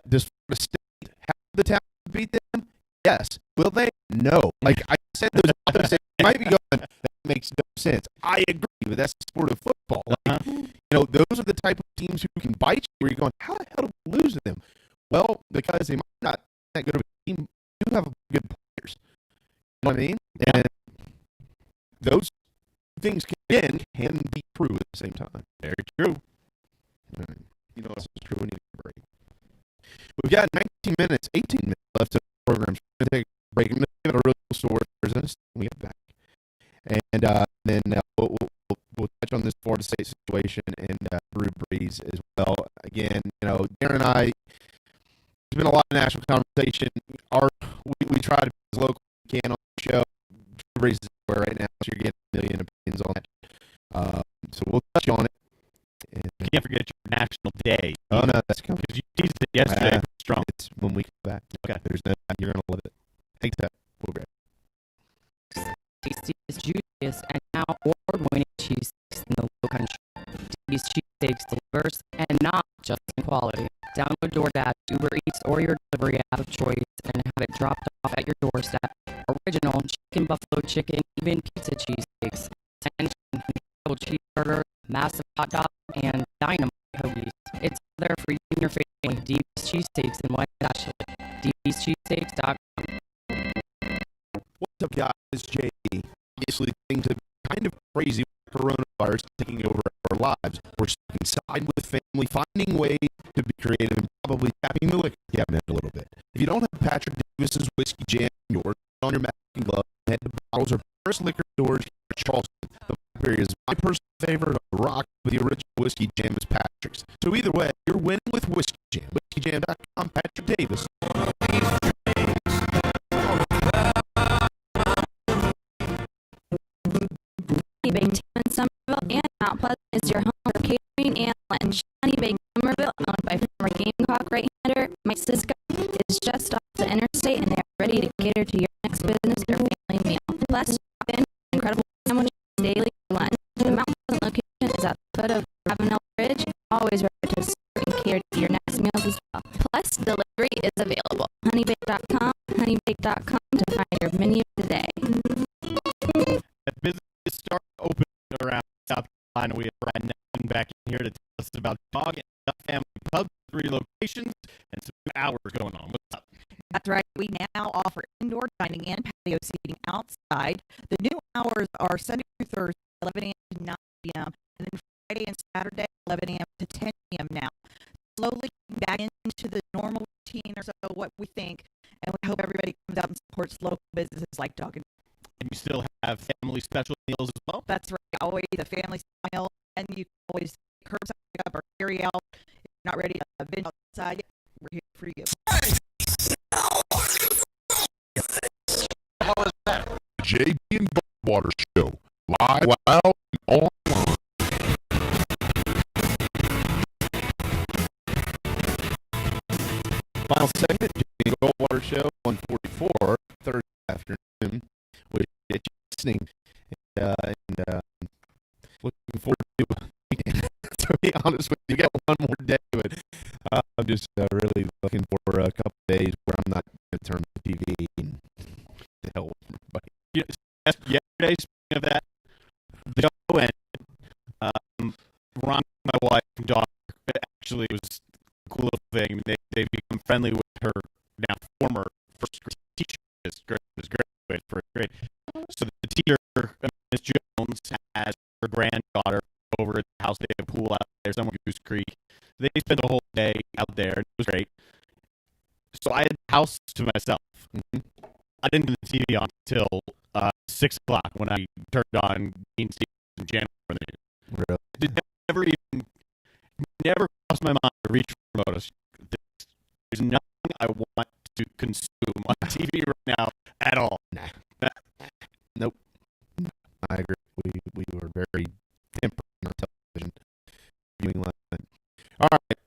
Does Florida State have the talent to beat them? Yes. Will they? No. Like I said, those opposites might be going, that makes no sense. I agree, but that's the sport of football. Like, those are the type of teams who can bite you where you're going, how the hell did we lose to them? Well, because they might not be that good of a team, you have good players. You know what I mean? And those things can be true at the same time.
Very true.
Right. This is true. We need a break. We've got 18 minutes left of the program. We're going to take a break. I'm going to give it a real story first, and we get back. And then we'll touch on this Florida State situation and Drew Brees as well. Again, Darren and I, there's been a lot of national conversation. We try to be as local as we can on the show. Drew Brees is everywhere right now, so you're getting a million opinions on that. So we'll touch on it. And
you can't forget your National Day.
Oh, no, that's coming.
Because you teased it yesterday. Strong.
It's when we come back.
Okay.
There's no doubt you're going to love it. Thanks, Pat. We'll be right back.
Tastiest, juiciest, and now award-winning cheesesteaks in the low country. These cheesesteaks delivers and not just in quality. Download DoorDash, Uber Eats, or your delivery app of choice and have it dropped off at your doorstep. Original chicken, buffalo chicken, even pizza cheesesteaks. Tension, double cheeseburger, massive hot dog, and dynamite hoagies. It's there for you and your family. DB's Cheesesteaks in White Ashley. DB'sCheesesteaks.com.
What's up, guys? It's JD. Obviously, things have been kind of crazy with coronavirus taking over our lives. We're stuck inside with family, finding ways to be creative and probably tapping the liquor cabinet a little bit. If you don't have Patrick Davis's Whiskey Jam in yours, on your Mexican glove, head to bottles or first liquor stores here in Charleston. The Blackberry is my personal favorite of the rock, but the original Whiskey Jam is Patrick's. So either way, you're winning with Whiskey Jam. WhiskeyJam.com, Patrick Davis.
Honey Baked in Somerville and Mount Pleasant is your home for catering and lunch. Honey Baked Somerville, owned by former Gamecock right-hander Mike Sisko, is just off the interstate, and they are ready to cater to your next business or family meal. Plus, drop in incredible sandwiches daily for lunch. The Mount Pleasant location is at the foot of Ravenel Ridge, always ready to serve and cater to your next meals as well. Plus, delivery is available. Honeybake.com, honeybake.com to find your menu today.
As businesses start opening around South Carolina, we have Brad Nelson back in here to tell us about Dog and Duck Family Pub, 3 locations, and some new hours going on. What's up?
That's right. We now offer indoor dining and patio seating outside. The new hours are Sunday through Thursday, 11 a.m. to 9 p.m., and then Friday and Saturday, 11 a.m. to 10 p.m. now. Slowly back into the normal routine or so, what we think, and we hope everybody comes out and supports local businesses like Dog and.
And you still have family special meals as well?
That's right. Always a family meal, and you can always curbside pick up or carry out. If you're not ready to binge outside, we're here for you.
How was that? JB and Goldwater Show. Live, loud, and online.
Final segment, JB and Goldwater Show, 144, Thursday afternoon. We get you listening and looking forward to to be honest with you. We got one more day, but I'm just really looking for a couple days where I'm not going to turn the TV and the hell with everybody.
Yesterday, speaking of that, the show ended. Ron, my wife, and daughter, actually, it was a cool little thing. I mean, they become friendly with her now former first grade teacher. This graduate first grade. So the teacher, Miss Jones, has her granddaughter over at the house. They have a pool out there somewhere in Goose Creek. They spent the whole day out there. It was great. So I had the house to myself. Mm-hmm. I didn't turn the TV on until 6 o'clock when I turned on Dean Stevens and Channel for the news.
Really?
Did never crossed my mind to reach for a remote. There's nothing I want to consume on TV right now at all.
Nah. Nope. I agree. We were very tempered in our television viewing last night. All right.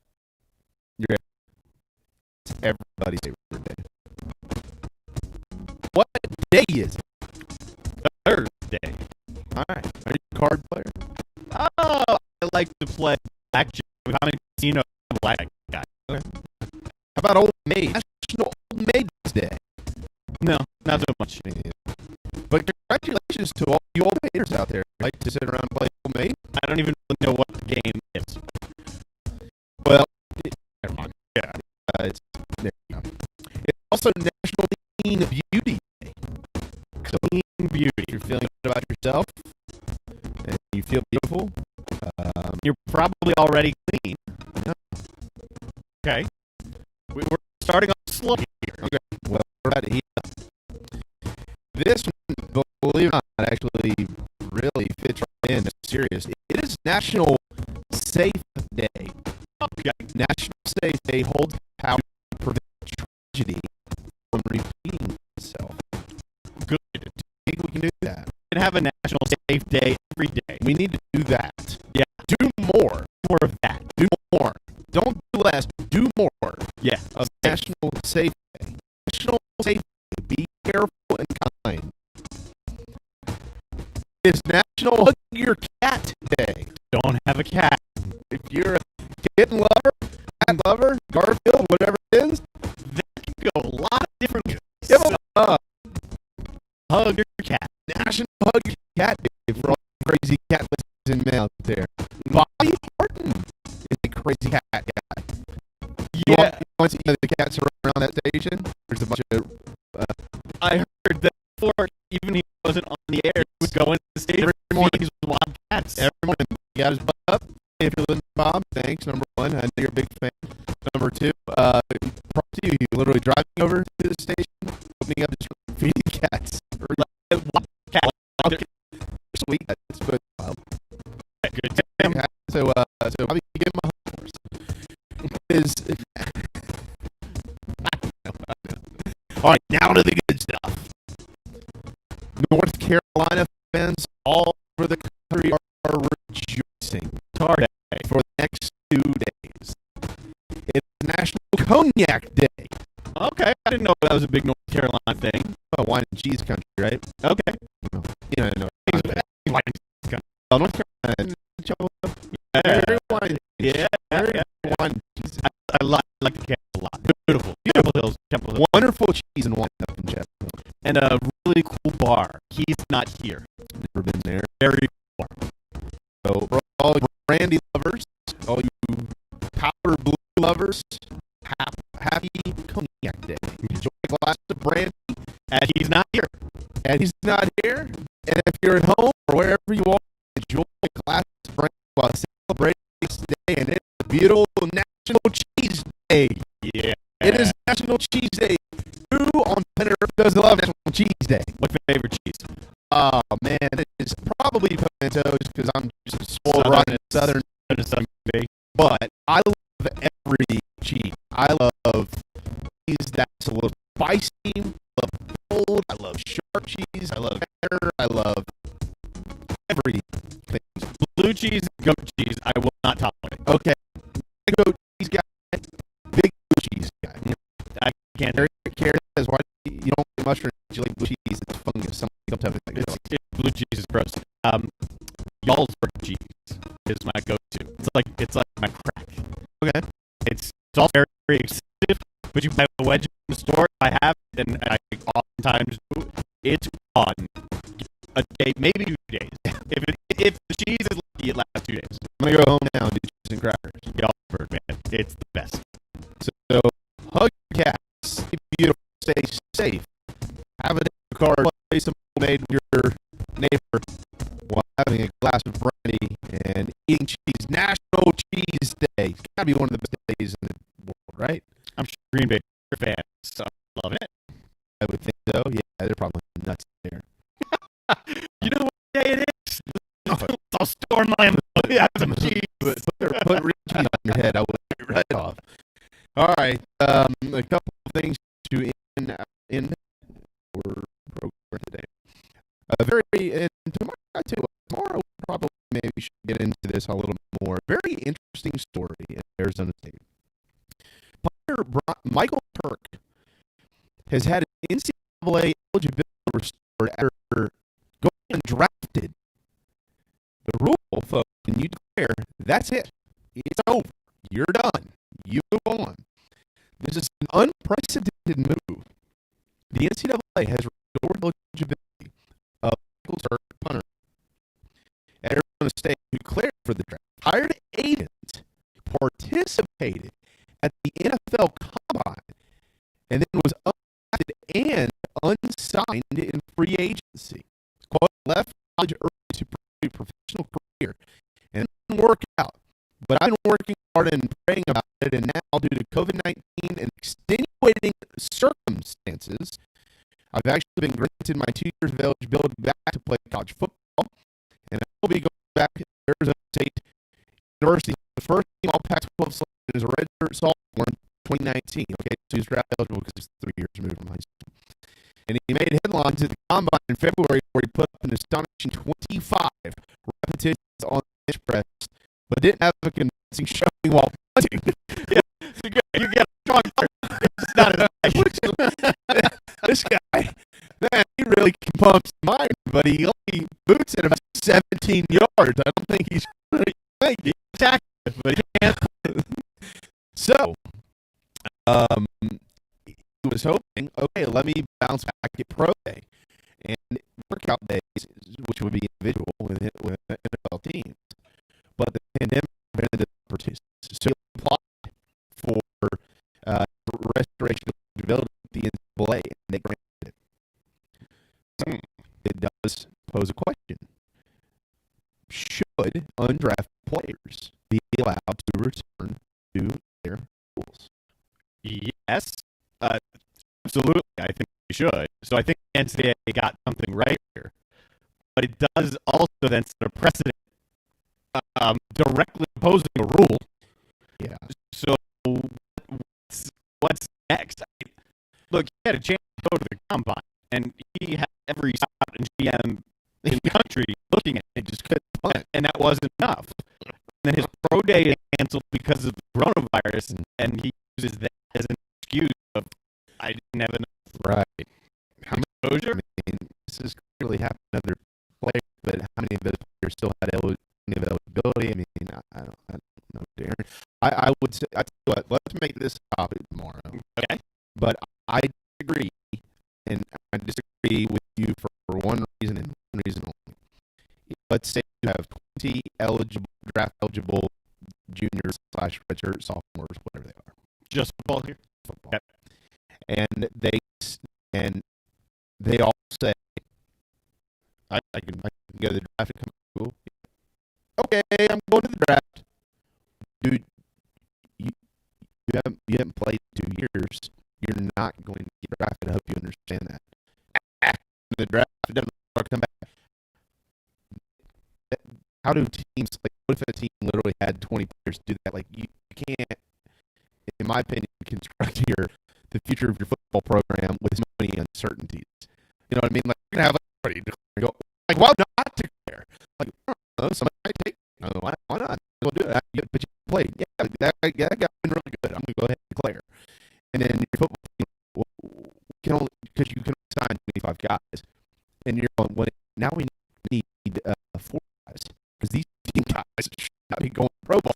You ready? It's everybody's favorite day. What day is it?
Thursday.
All right. Are you a card player?
Oh, I like to play blackjack. I'm a casino blackjack guy.
Okay. How about Old Maid? National Old Maid's Day.
No, not so much.
But congratulations to all you old maiders out there. Like to sit around and play Old Maid?
I don't even really know what the game is.
Well, never mind. Yeah. There you go. It's also National Clean Beauty Day.
Clean beauty.
If you're feeling good about yourself and you feel beautiful,
you're probably already clean.
No.
Okay. We're starting off slow here.
Okay. Well, we're about to heat up. This one, believe it or not, actually really fits right in. It's serious. It is National Safe Day.
Okay.
National Safe Day holds the power to prevent tragedy from repeating itself.
Good.
Do you think we can do that?
We can have a National Safe Day every day.
We need to do that.
Yeah.
Do more.
More of that.
Do more. Don't do less. Do more.
Yeah.
Of National Safe Day. National Safe Day. Be careful and kind. It's National Hug Your Cat Day.
Don't have a cat.
If you're a kitten lover, cat lover, Garfield, whatever it is,
that can go a lot of different ways.
Give them a hug.
Hug your cat.
National Hug Your Cat Day for all the crazy cat listeners in mail out there. Bobby Horton is a crazy cat guy.
Yeah.
Once you know the cats are around that station, there's a bunch of...
I heard that before even he wasn't on the air, he would go into the station every morning with wild cats.
Every morning, he got his butt up. If you're listening, Bob, thanks, number one. I know you're a big fan. Number two, props to you. He literally driving over to the station, opening up his feeding cats.
Wild cats.
Okay. Sweet cats, but
good.
So Bobby, give him a hug first. All right, now to the good stuff. North Carolina fans all over the country are rejoicing for the next 2 days. It's National Cognac Day.
Okay, I didn't know that was a big North Carolina thing.
Oh, wine and cheese country, right?
Okay.
You know,
Wine and cheese country.
Oh, North Carolina.
Yeah.
Wine.
I like the cat a lot. Beautiful. Beautiful hills. Temple Hills.
Wonderful cheese and wine up in Chapel.
And a really cool bar. He's not here.
Never been there.
Very cool bar.
So for all you brandy lovers, all you powder blue lovers, happy Cognac Day. Enjoy a glass of brandy.
And he's not here.
And he's not here. And if you're at home or wherever you are, enjoy a glass of brandy while celebrating this day. And it's a beautiful National Cheese Day.
Yeah.
It is National Cheese Day. Who on planet Earth does love National Cheese Day?
What's your favorite cheese?
Oh, man, it is probably pimentos because I'm just a spoiled rotten southern. But I love every cheese. I love cheese that's a little spicy. I love bold. I love sharp cheese. I love cheddar. I love everything.
Blue cheese, goat cheese, I will not tolerate.
Okay. Goat cheese guy, big blue cheese guy.
I can't.
Carrot says, why you don't like mushrooms? You like blue cheese? It's fungus. Something tell me that.
Blue cheese is gross. Y'all's cheese is my go-to. It's like my crack.
Okay.
It's It's all very, very expensive, but you buy a wedge in the store. I have, and I oftentimes do. It's fun. A day, maybe 2 days. If the cheese is lucky, it lasts 2 days.
I'm gonna go home now and do cheese and crackers.
Y'all heard, man. It's the best.
So hug your cats. Stay beautiful. Stay safe. Have a card. Play some made with your neighbor while having a glass of brandy and eating cheese. National Cheese Day. It's gotta be one of the best days in the world, right?
I'm sure Green Bay fans so loving it.
I would think so. Yeah, they're probably nuts there.
You know what day it is? I'll storm my have some cheese.
Put real cheese on your head. I would take it right off. All right. A couple of things to end our program today. And tomorrow we probably maybe should get into this a little bit more. Very interesting story in Arizona State. Punter Michael Turk has had an NCAA eligibility restored after going undrafted. The rule, folks, when you declare, that's it. It's over. You're done. You move on. This is an unprecedented move. The NCAA has restored eligibility of Michael Turk, punter, at Arizona State, who declared for the draft, hired agents, participated at the NFL Combine, and then was undrafted and unsigned in free agency. Quote, left college early to pursue professional career, and it didn't work out. But I've been working hard and praying about it, and now due to COVID-19 and extenuating circumstances, I've actually been granted my 2 years of eligibility back to play college football, and I will be going back to Arizona State University. The first team all Pac-12 selection is a redshirt sophomore in 2019. Okay, so he's draft eligible because he's 3 years removed from high school. And he made headlines at the Combine in February where he put up an astonishing 25 repetitions on the bench press, but didn't have a convincing showing while punting. You get a strong It's not enough. This guy, man, he really can pump some iron, but he only boots at about 17 yards. I don't think he's really accurate, but he can't. So, he was hoping, okay, let me bounce back at pro day and workout days, which would be individual with NFL teams. But the pandemic prevented the opportunity. So he applied for restoration of eligibility at the NCAA, and they granted it. So it does pose a question. Should undrafted players be allowed to return to their schools?
Yes, absolutely. I think we should. So I think the NCAA got something right here. But it does also then set a precedent directly opposing a rule.
Yeah.
So what's next? Look, he had a chance to go to the Combine, and he had every scout and GM in the country looking at it, just couldn't punt, and that wasn't enough. And then his pro day is canceled because of the coronavirus, and he uses that as an excuse of, I didn't have enough exposure.
I mean, this has clearly happened to other players, but how many of those players still had eligibility? I mean, I don't know, Darren. I would say, I tell you what, let's make this a topic tomorrow.
Okay.
But I disagree, and I disagree with you for one reason and one reason only. Let's say you have 20 draft eligible juniors / redshirt sophomores, whatever they are.
Just football here?
Football. Yep. And they all say, I can go to the draft and come to school. Okay, I'm going to the draft. Dude, you haven't played 2 years. You're not going to get drafted. I hope you understand that. After the draft, it doesn't come back. How do teams, like, what if a team literally had 20 players do that? Like, you can't, in my opinion, construct the future of your football program with so many uncertainties. You know what I mean? Like, you're going to have everybody declare. Like, why not declare? Like, I don't know, somebody might take it. I don't know, why not? We'll do it. But you played. Yeah, that guy's been really good. I'm going to go ahead and declare. And then your football team, because you can only sign 25 guys. And you're going, well, now we need 4 guys. Because these 15 guys should not be going Pro Bowl.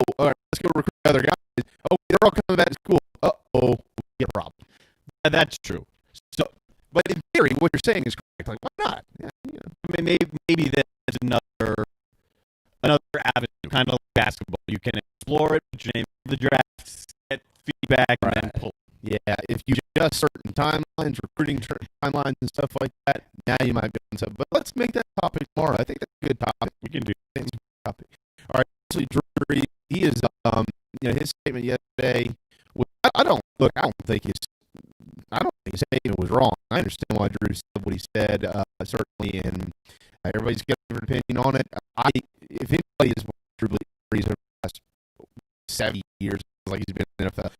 Oh, all right, let's go recruit other guys. Oh, they're all
that's true. So,
but in theory, what you're saying is correct. Like, why not? Yeah,
I mean, maybe there's another avenue, kind of like basketball. You can explore it, put your name in the draft, get feedback, and then pull.
Yeah, if you adjust certain timelines, recruiting timelines, and stuff like that, now you might be on something. But let's make that topic tomorrow. I think that's a good topic.
We can do
that. Topic. All right. So Drew Brees, he is, his statement yesterday. I don't think his statement was wrong. I understand why Drew said what he said. Certainly, and everybody's got a different opinion on it. If anybody has watched Drew Brees over the last 7 years, like he's been in the NFL,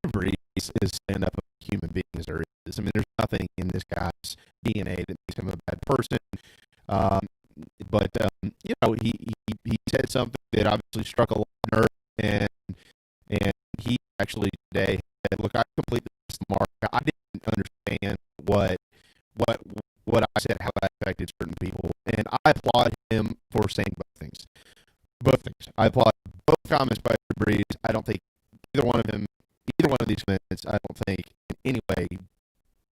Drew Brees is stand up a human being as there is. I mean, there's nothing in this guy's DNA that makes him a bad person. But he said something that obviously struck a lot of nerve, and he actually today said, "Look, I completely missed the mark. I didn't understand what I said, how that affected certain people, and I applaud him for saying both things. I applaud both comments by Brees. I don't think either one of these comments, I don't think in any way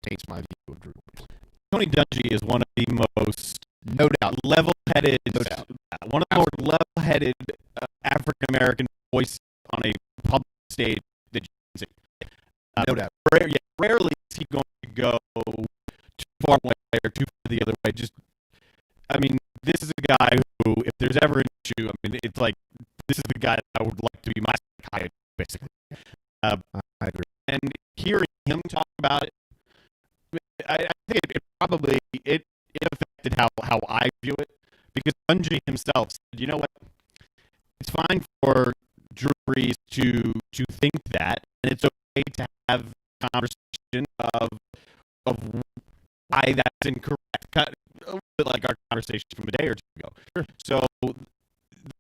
takes my view of Drew Brees.
Tony Dungy is one of the most,
no doubt,
level-headed,
no doubt,
one of the more level-headed African American voices on a public stage that you can see.
No doubt.
Rarely is he going to go too far one way or too far the other way. This is a guy who, if there's ever an issue, it's like this is the guy that I would like to be my psychiatrist, basically.
I agree.
And hearing him talk about it, I think it probably affected how I view it, because Dungy himself said, you know what, it's fine for Drew Brees to think that, and it's okay to have a conversation of why that's incorrect. A little bit like our conversation from a day or two ago.
Sure.
So the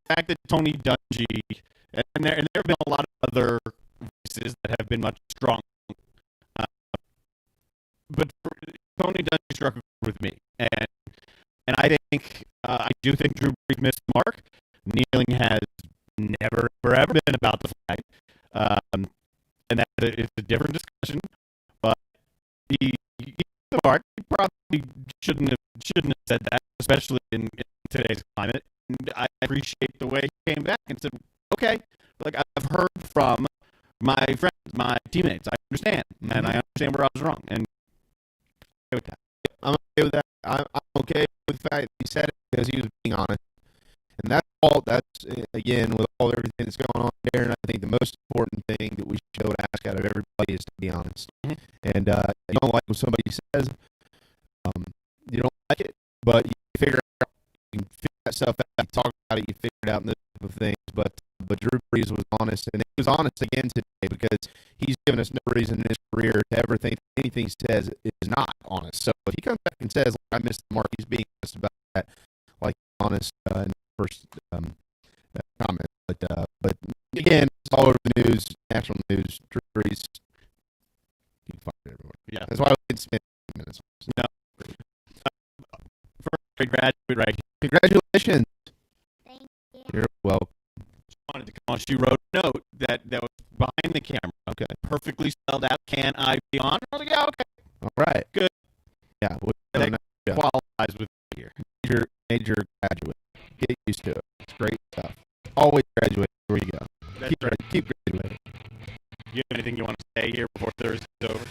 fact that Tony Dungy, and there have been a lot of other voices that have been much stronger, but Tony Dungy struck with me, and I think I do think Drew Brees missed the mark. Kneeling has never ever been about the flag, and that it's a different discussion. But he the mark. He probably shouldn't have said that, especially in today's climate. And I appreciate the way he came back and said, "Okay, like I've heard from my friends, my teammates. I understand, and I understand where I was wrong." And I'm okay with that.
I'm okay with that. I'm okay with the fact that he said it because he was being honest. And that's all. That's, again, with all everything that's going on there. And I think the most important thing that we should ask out of everybody is to be honest.
Mm-hmm.
And you don't like what somebody says. You don't like it, but you figure out, you can figure that stuff out. You talk about it. You figure it out in this type of things. But Drew Brees was honest, and he was honest again today because he's given us no reason in his career to ever think anything he says is not honest. So if he comes back and says, "I missed the mark," he's being honest about that, like honest in the first comment. But again, it's all over the news, national news. Drew Brees, you can find it everywhere.
Yeah,
that's why we didn't spend minutes.
No, first graduate right here.
Congratulations.
Thank you.
You're welcome.
Wanted to come on. She wrote a note that was behind the camera.
Okay.
Perfectly spelled out. Can I be on? I was like, yeah, okay.
All right.
Good.
Yeah.
That qualifies with here.
Major graduate. Get used to it. It's great stuff. Always graduate where you go. Keep graduating.
You have anything you want to say here before Thursday's over?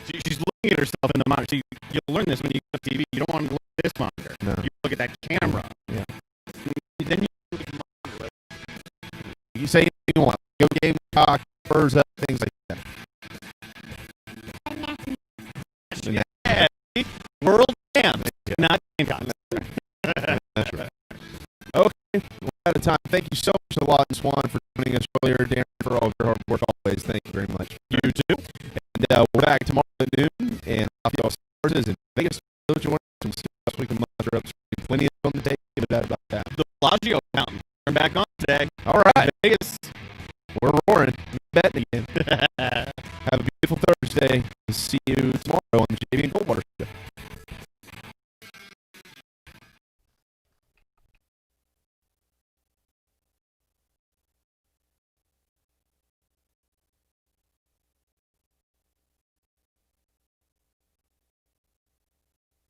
She's looking at herself in the monitor. You'll learn this when you go to TV. You don't want to look at this monitor.
No.
You look at that camera.
Yeah.
Then you look at the monitor.
You say anything you want. Go game, talk, spurs up, things like that.
Yeah. World champ, not Gamecock.
That's right. Okay, we're out of time. Thank you so much a lot, Swan, for joining us earlier. Darren, for all of your hard work always. Thank you very much.
You too.
And we're back tomorrow at noon, and I'll see y'all Thursdays in Vegas. Don't you want to see us? We can muster up plenty of on the day. Give it out about that.
The Bellagio fountain. Turn back on today.
All right.
Vegas.
We're roaring. Betting again. Have a beautiful Thursday. See you tomorrow.